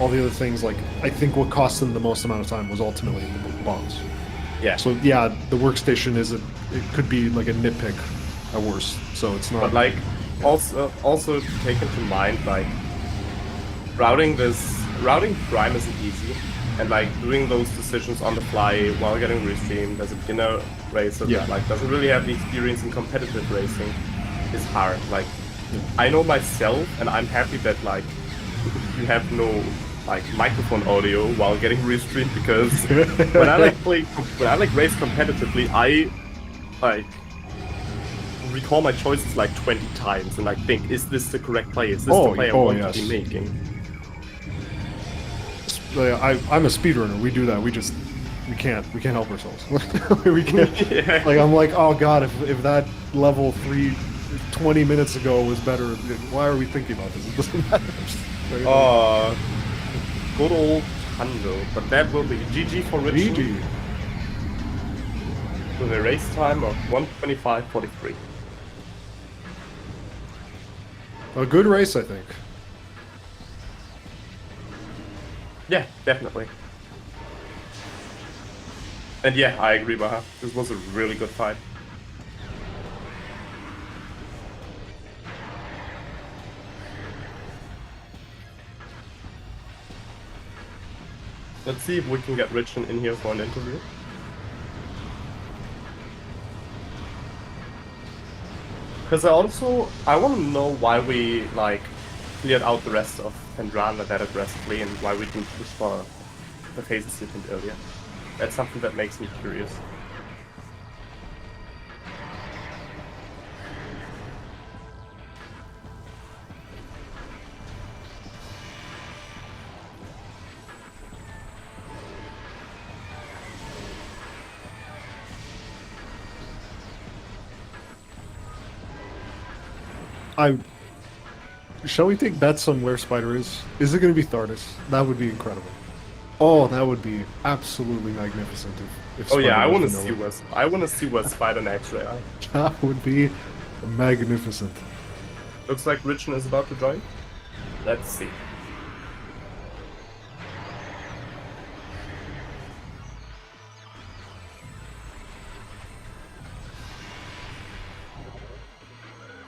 all the other things, like I think what cost them the most amount of time was ultimately the bombs. Yeah. So yeah, the workstation it could be like a nitpick at worst. So it's not. But like, also take into mind like routing Prime isn't easy, and like doing those decisions on the fly while getting restreamed as a beginner racer that like doesn't really have the experience in competitive racing is hard. Like, I know myself, and I'm happy that like you have no like microphone audio while getting restreamed because when I race competitively, I like recall my choices like 20 times and like think, is this the correct play? Is this the play I want to be making? I'm a speedrunner. We do that. We can't help ourselves. We can't. Yeah. Like I'm like, oh god, if that level 3 20 minutes ago was better, why are we thinking about this? It doesn't matter. Good old Hundo, but that will be GG for Rinchon. GG. With a race time of 1:25.43. A good race, I think. Yeah, definitely. And yeah, I agree, Baha. This was a really good fight. Let's see if we can get Rinchon in here for an interview. Because I want to know why we like cleared out the rest of Pendrana that aggressively and why we didn't push for the phases sequence earlier. That's something that makes me curious. Shall we take bets on where Spider is? Is it going to be Thardis? That would be incredible. Oh, that would be absolutely magnificent if Oh Spider yeah, I was want to vanilla. see where Spider actually are. That would be magnificent. Looks like Rinchon is about to join. Let's see.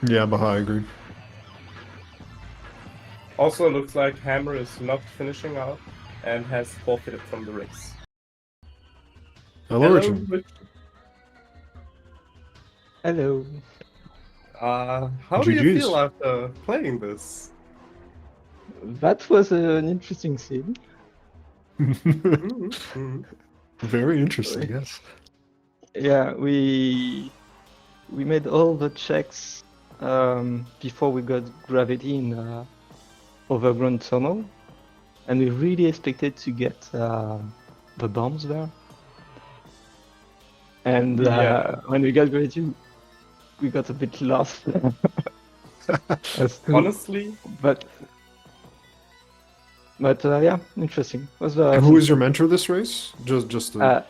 Yeah, Baha, I agree. Also, looks like Hammer is not finishing out and has forfeited from the race. Hello, Rinchon. Rinchon. Hello. How do you GGs. feel after playing this? That was an interesting scene. Very interesting, yes. Yeah, we made all the checks before we got gravity in overgrown tunnel, and we really expected to get the bombs there. And when we got gravity, we got a bit lost. Honestly, but yeah, interesting. Was And who is your mentor this race? Just TheHammer12?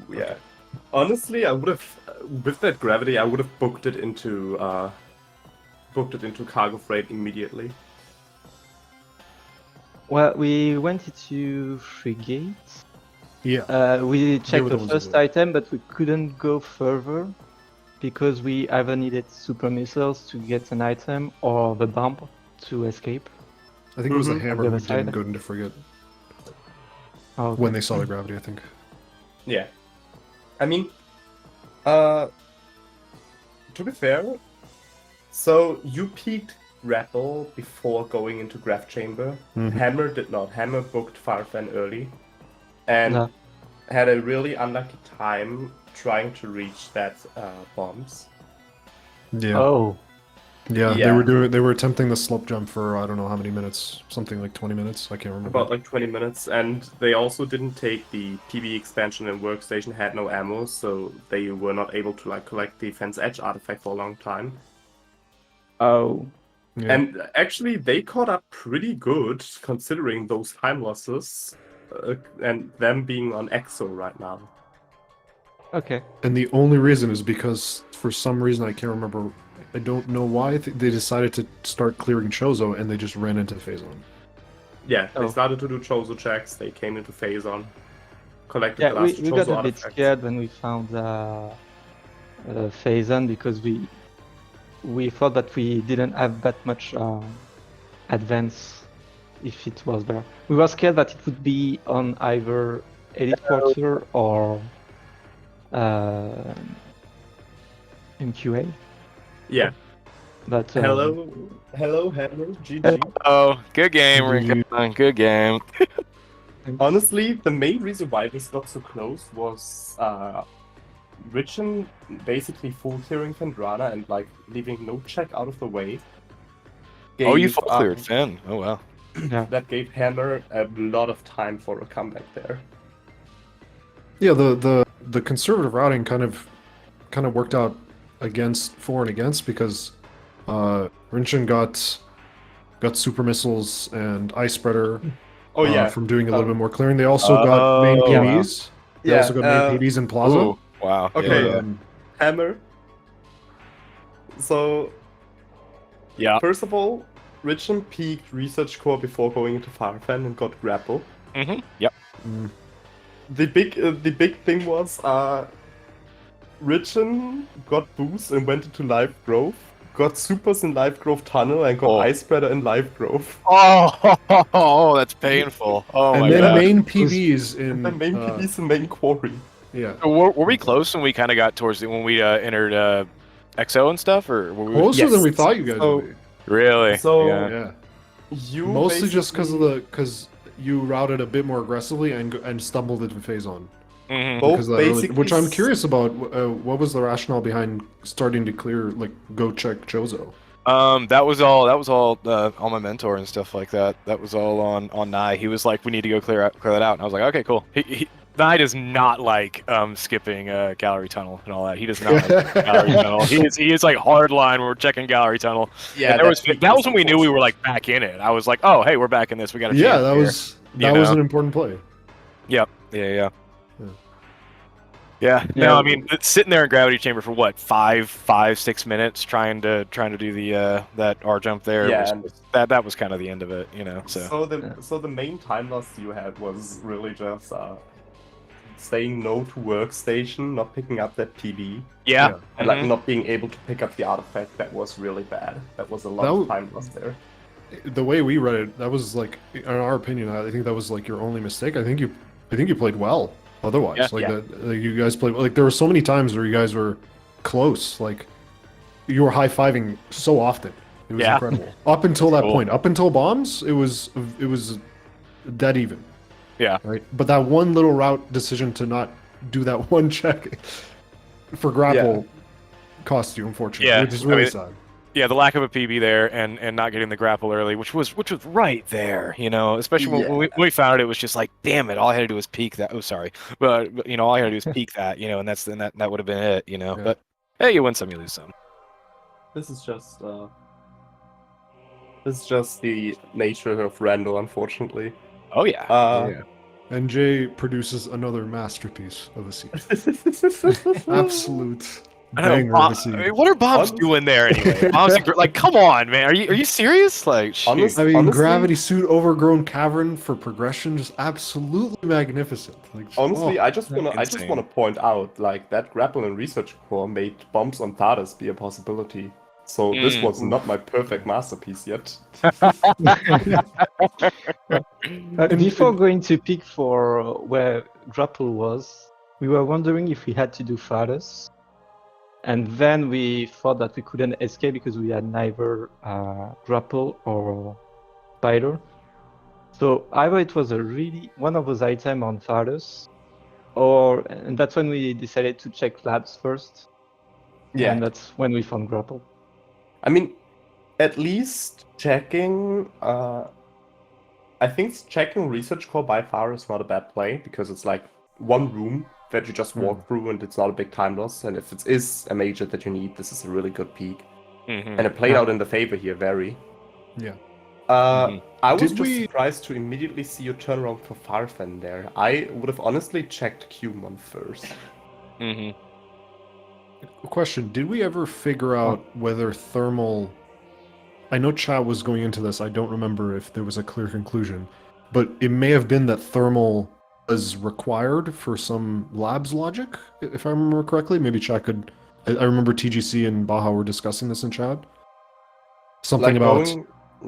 yeah. Honestly, I would have with that gravity, I would have booked it into cargo freight immediately. Well, we went into Frigate. Yeah. We checked were the the ones first that item, but we couldn't go further because we either needed super missiles to get an item or the bomb to escape. I think it was the Mhm. hammer On the who other didn't side. go into frigate Oh, okay. when they saw the gravity, I think. Yeah. I mean, to be fair, so you peaked grapple before going into Graph Chamber. Mhm. Hammer did not. Hammer booked Firefan early and Yeah. had a really unlucky time trying to reach that bombs. Yeah. Oh, Yeah, Yeah. they were attempting the slope jump for I don't know how many minutes, something like 20 minutes, I can't remember. About like 20 minutes, and they also didn't take the PB expansion, and Workstation had no ammo, so they were not able to like collect the Fence Edge artifact for a long time. oh, Yeah. And actually, they caught up pretty good considering those time losses and them being on EXO right now. okay. And the only reason is because for some reason I can't remember, I don't know why they decided to start clearing Chozo and they just ran into Phazon. Yeah, they Oh. started to do Chozo checks, they came into Phazon, collected Yeah, the last we Chozo got a bit artifacts. scared when we found Phazon because we thought that we didn't have that much advance if it was there. We were scared that it would be on either Elite Quarter or in QA. Yeah. But Hello, Hammer, GG. Oh, good game, GG. Rinchon. Good game. Honestly, the main reason why this got so close was Rinchon basically full clearing Fendrana and like leaving no check out of the way. Oh, you Gave, full cleared Finn. Oh, wow. yeah, That gave Hammer a lot of time for a comeback there. Yeah, the conservative routing kind of worked out for and against because Rinchon got super missiles and ice spreader Oh yeah, from doing a little bit more clearing. They also got main Oh, PBs. They Yeah, also got main PBs in Plaza. Ooh, wow. Okay. Yeah. Hammer. So Yeah. first of all, Rinchon peaked Research Core before going into Firefan and got grapple. Mm-hmm. Yep. Mm. The big thing was Rinchon got boost and went into Live Growth, got supers in Live Growth Tunnel, and got Oh. Ice Spreader in Live Growth. Oh, that's painful. Oh And my then god. main PBs in And then main PB's and main quarry. yeah. Were we close when we kind of got towards when we entered XO and stuff, or were we Closer than we Yes. thought you guys So- would be. really? So- yeah. Yeah. You Mostly just because basically- you routed a bit more aggressively and stumbled into Phazon. Mhm. both Because that really, basically which I'm curious about. What was the rationale behind starting to clear, like, go check Chozo? That was all on my mentor and stuff like that. That was all on Nye. He was like, we need to go clear that out, and I was like, okay, cool. Nye does not like skipping gallery tunnel and all that. He does not like gallery tunnel. He is like hard line when we're checking gallery tunnel. Yeah, And that was when we knew we were like back in it. I was like, oh hey, we're back in this. We got a Yeah, chance that here. was you was know? an important play. Yep. Yeah. Yeah. No, I mean sitting there in gravity chamber for what 5-6 minutes trying to do the that R jump there. Yeah, Was, that was kind of the end of it, you know. So So the main time loss you had was really just saying no to Workstation, not picking up that PB, yeah. and like Mhm. not being able to pick up the artifact. That was really bad. That was a lot That of w- time lost there. The way we read it, that was like, in our opinion, I think that was like your only mistake. I think you played well. Otherwise, Yeah. like Yeah. that, like, you guys played like there were so many times where you guys were close. Like you were high fiving so often. It was Yeah. incredible. Up until that Cool. point, up until bombs, it was dead even. Yeah. Right. But that one little route decision to not do that one check for grapple cost you, unfortunately. Yeah, Which is I really mean, sad. Yeah, the lack of a PB there and not getting the grapple early, which was right there, you know. Especially when we found it, it was just like, damn it! All I had to do was peek that. Oh, sorry, but you know, all I had to do was peek that, you know, and that would have been it, you know. Yeah. But hey, you win some, you lose some. This is just the nature of Randall, unfortunately. Oh yeah. Uh, And Jay produces another masterpiece of a sequence. Absolute I know, banger of a seed. I mean, what are bombs doing there anyway? Bombs like, come on, man. Are you serious? Like, shoot. Honest- I mean, honestly- gravity suit, overgrown cavern for progression, just absolutely magnificent. Like, just- Honestly, oh. I just wanna point out like that grapple and research core made bombs on TARDIS be a possibility. So this was not my perfect masterpiece yet. Before going to pick for where grapple was, we were wondering if we had to do farthest. And then we thought that we couldn't escape because we had neither grapple or spider. So either it was one of those items on farthest, and that's when we decided to check labs first. Yeah. And that's when we found grapple. I mean, at least checking. I think checking research core by far is not a bad play because it's like one room that you just walk through and it's not a big time loss. And if it is a major that you need, this is a really good peak. And it played out in the favor here, very. Yeah. I was Did just we- surprised to immediately see you turn around for Farfen there. I would have honestly checked Qmon first. Question: did we ever figure out whether thermal? I know chat was going into this. I don't remember if there was a clear conclusion, but it may have been that thermal was required for some labs logic, if I remember correctly. Maybe chat could. I remember TGC and Baja were discussing this in chat. Something Like about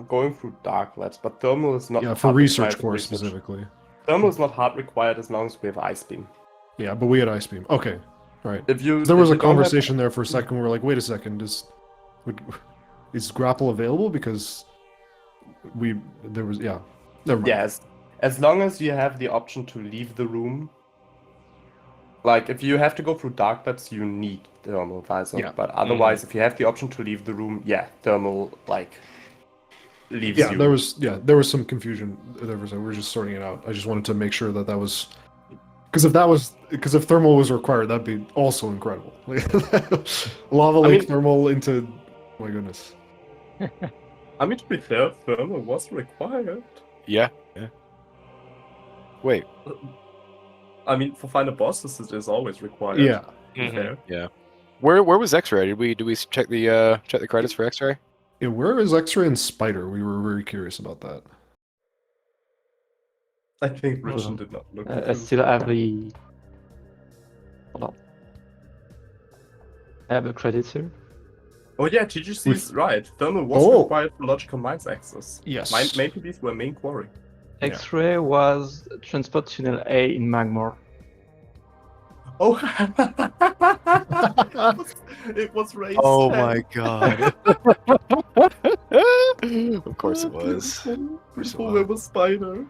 going through dark labs, but thermal is not for hard research required for core research. specifically. Thermal is not hard required as long as we have Ice Beam. Yeah, but we had ice beam. Okay, all right. If you There was if a you don't have- conversation there for a second. We're like, wait a second, is grapple available? Because there was never mind. Yes, as long as you have the option to leave the room. Like if you have to go through dark labs, you need thermal visor. Yeah. But otherwise, if you have the option to leave the room, thermal leaves Yeah, you. there was some confusion. We were just sorting it out. I just wanted to make sure that was because if thermal was required, that'd be also incredible. Lava lake thermal into, oh my goodness. I mean, to be fair, thermal was required. Yeah. Wait. I mean, for final bosses, it is always required. Yeah. to be fair. Yeah. Where was X-ray? Did we check the credits for X-ray? Yeah, where is X-ray and Spider? We were very curious about that. I think Rinchon did not look. I still have the. Hold on. I have the credits here. Oh yeah, TGC is right. Thermal was required for logical minds access. Yes. Maybe these were main quarry. X-ray was transport tunnel A in Magmore. Oh, it was raised. Oh my god. Of course it was. Before there was Spider.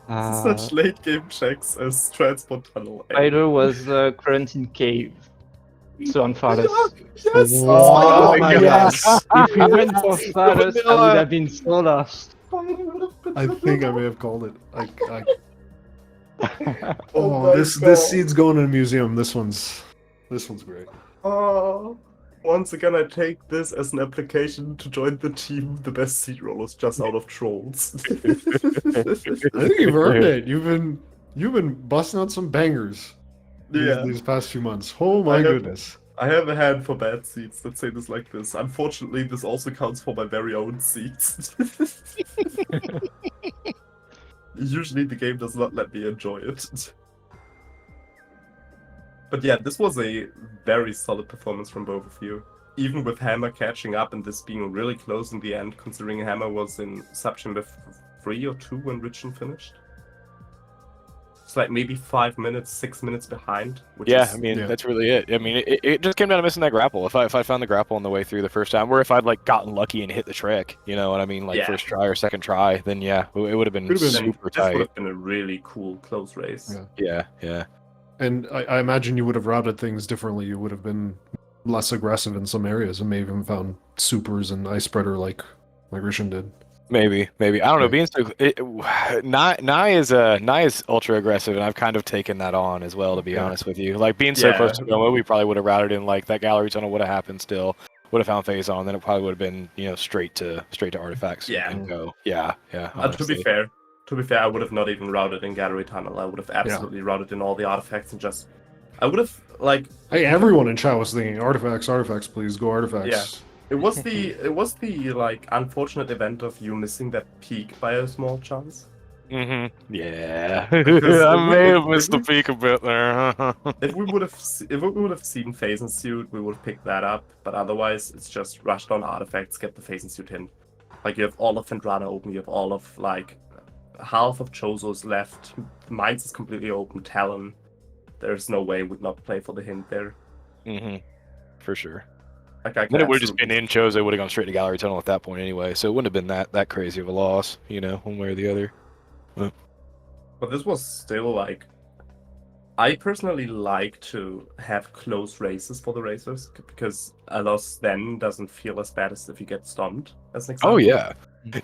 Such late game checks as transport tunnel. Spider was quarantine cave. So on farthest. Yes! Oh my yes! If we went for farthest, I would have been so lost. I think I may have called it. Oh my this God. seed's going in a museum. This one's great. Oh, once again, I take this as an application to join the team. The best seed rollers just out of trolls. I think you've earned it. You've been busting out some bangers. These past few months. Oh my goodness. I have a hand for bad seeds. Let's say this like this. Unfortunately, this also counts for my very own seeds. Usually the game does not let me enjoy it. But yeah, this was a very solid performance from both of you. Even with Hammer catching up and this being really close in the end, considering Hammer was in subchamber 3 or 2 when Rinchon finished. It's like maybe 5 minutes, 6 minutes behind. Which is, That's really it. I mean, it just came down to missing that grapple. If I found the grapple on the way through the first time, or if I'd like gotten lucky and hit the trick, you know what I mean, like first try or second try, then it would have been super This would tight. have been a really cool close race. Yeah. And I imagine you would have routed things differently. You would have been less aggressive in some areas and may have even found supers and ice spreader like Rinchon did. Maybe. I don't know. Being so Nye is ultra aggressive, and I've kind of taken that on as well. To be honest with you, like being so close to Noma, we probably would have routed in like that gallery tunnel would have happened. Still would have found phase on, then it probably would have been straight to artifacts. And go. Yeah. To be fair, I would have not even routed in gallery tunnel. I would have absolutely routed in all the artifacts and just I would have like Hey, everyone in chat was thinking artifacts, artifacts, please go artifacts. it was the like unfortunate event of you missing that peak by a small chance. Yeah. Because I if we- may if- have if missed the we- peak a bit there. If we would have seen phase and suit, we would have picked that up. But otherwise, it's just rush down artifacts, get the phase and suit in. Like you have all of Fendrana open, you have all of like half of Chozo's left. Mines is completely open. Talon. There's no way we'd not play for the hint there. For sure. Like I Then it would have just absolutely- been in Chozo, would have gone straight to Gallery Tunnel at that point anyway, so it wouldn't have been that crazy of a loss, you know, one way or the other. But this was still like. I personally like to have close races for the racers because a loss then doesn't feel as bad as if you get stunned. As an example. Oh yeah,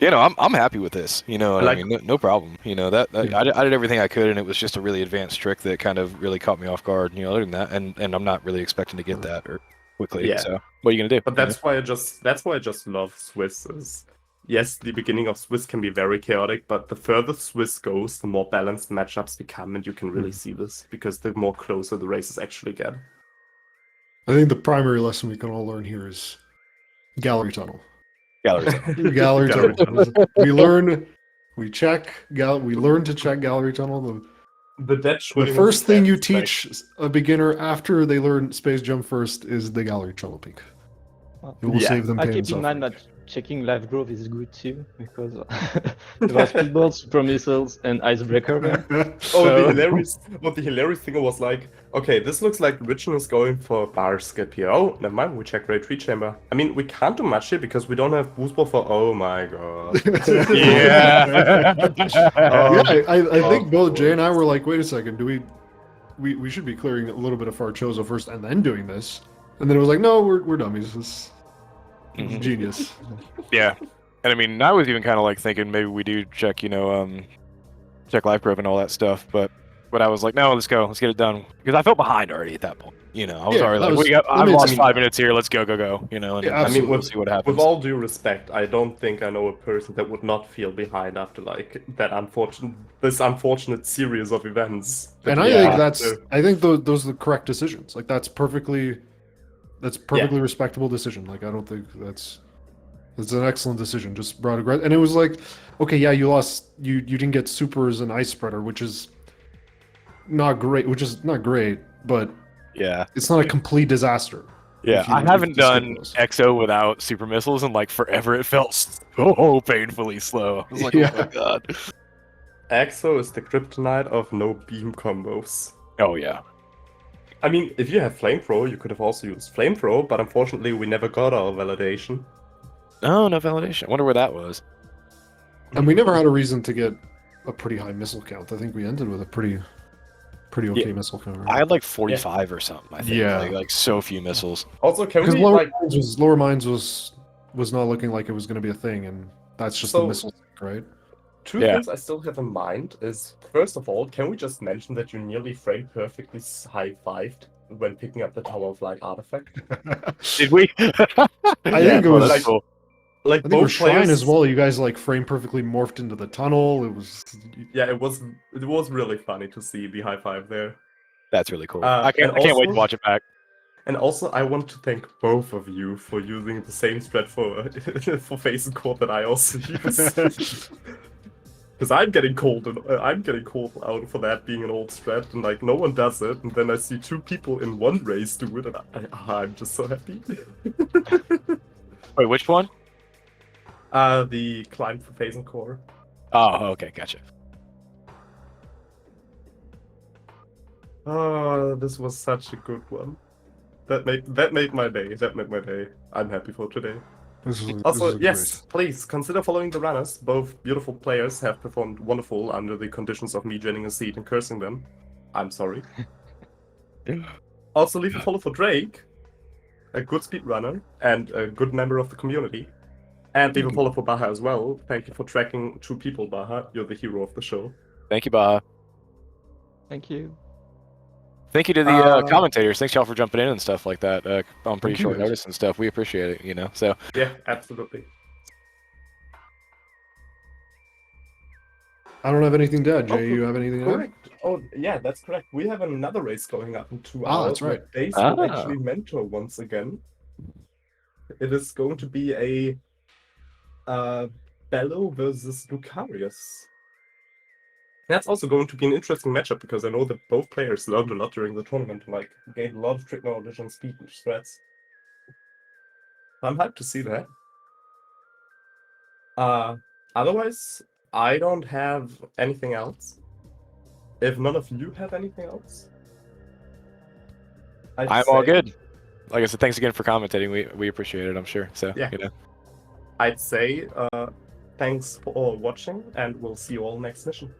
you know, I'm happy with this. You know, what I Like- mean, no problem. You know that I did everything I could, and it was just a really advanced trick that kind of really caught me off guard. You know, other than that, and I'm not really expecting to get that or quickly. Yeah. So what are you gonna do? But that's why I just love Swiss. Is yes, the beginning of Swiss can be very chaotic, but the further Swiss goes, the more balanced matchups become, and you can really see this because the more closer the races actually get. I think the primary lesson we can all learn here is gallery tunnel. Gallery Tunnel. Gallery Gallery tunnel. We learn, we check, we learn to check gallery tunnel. The first thing you teach a beginner after they learn space jump first is the gallery tunnel peak. It will Yeah. save them I pain and keep in mind suffering. that checking life growth is good too, because there was speedballs, super missiles, and icebreaker there. The So- hilarious thing was like, okay, this looks like Rinchon is going for bar skip here. Oh, never mind, we check Ray Tree Chamber. I mean, we can't do much here because we don't have boost ball for. Oh my god. Yeah. I think both Jay and I were like, wait a second, do we should be clearing a little bit of our Chozo first and then doing this. And then it was like, no, we're dummies. This is genius. Yeah, and I mean, I was even kind of like thinking maybe we do check, you know, check life growth and all that stuff, but I was like, no, let's go, let's get it done, because I felt behind already at that point. You know, I was Yeah, already that like, was- I've that lost makes- 5 minutes here, let's go. You know, and Yeah, I mean, we'll see what happens. With all due respect, I don't think I know a person that would not feel behind after like this unfortunate series of events. And I Yeah. think those are the correct decisions. Like that's perfectly respectable decision. Like I don't think that's an excellent decision. Just brought and it was like, okay, yeah, you lost, you didn't get supers and ice spreader, which is not great, but Yeah, it's not a complete disaster. yeah. if you- I if haven't you skip done those. EXO without super missiles, and like forever it felt so painfully slow. I was like, Yeah. oh my god. Exo is the kryptonite of no beam combos. Oh yeah. I mean, if you have flamethrower, you could have also used flamethrower, but unfortunately, we never got our validation. No validation. I wonder where that was. And we never had a reason to get a pretty high missile count. I think we ended with a pretty okay Yeah. missile count. I had like 45 or something. I think. Yeah. Like so few missiles. Also, can Because we lower mines was not looking like it was going to be a thing, and that's just the So- missile thing, right? Two Yeah. things I still have in mind is, first of all, can we just mention that you nearly frame perfectly high-fived when picking up the Tower of Light artifact? Did we? I think it well, was like- cool. Like I think with both Shrine players as well. You guys like frame perfectly morphed into the tunnel. It was Yeah, it was really funny to see the high five there. That's really cool. and I can't wait to also- watch it back. And also, I want to thank both of you for using the same strat for for face and core that I also use. Because I'm getting called out for that being an old strat, and like no one does it. And then I see two people in one race do it, and I'm just so happy. Wait, which one? The climb for phase and core. Oh, okay, gotcha. Oh, this was such a good one. That made my day. That made my day. I'm happy for today. Also, yes, please consider following the runners. Both beautiful players have performed wonderful under the conditions of me joining a seat and cursing them. I'm sorry. Also, leave a follow for Drake, a good speedrunner and a good member of the community. And leave a follow for Baha as well. Thank you for tracking two people, Baha. You're the hero of the show. Thank you, Baha. Thank you. Thank you to the commentators. Thanks y'all for jumping in and stuff like that on pretty Thank you, short guys. notice and stuff. We appreciate it, you know. So Yeah, absolutely. I don't have anything to add. Jay, Oh, you have anything to add? Correct. Oh, yeah, that's correct. We have another race going up in 2 Ah, hours. that's right. Where Dace Ah. will actually mentor once again. It is going to be a Bello versus Lucarius. That's also going to be an interesting matchup because I know that both players learned a lot during the tournament and like gained a lot of trick knowledge on speed and strats. I'm hyped to see that. Otherwise, I don't have anything else. If none of you have anything else, I'm all good. Like I said, thanks again for commentating. We appreciate it, I'm sure. So, Yeah. you know. I'd say thanks for watching, and we'll see you all next mission.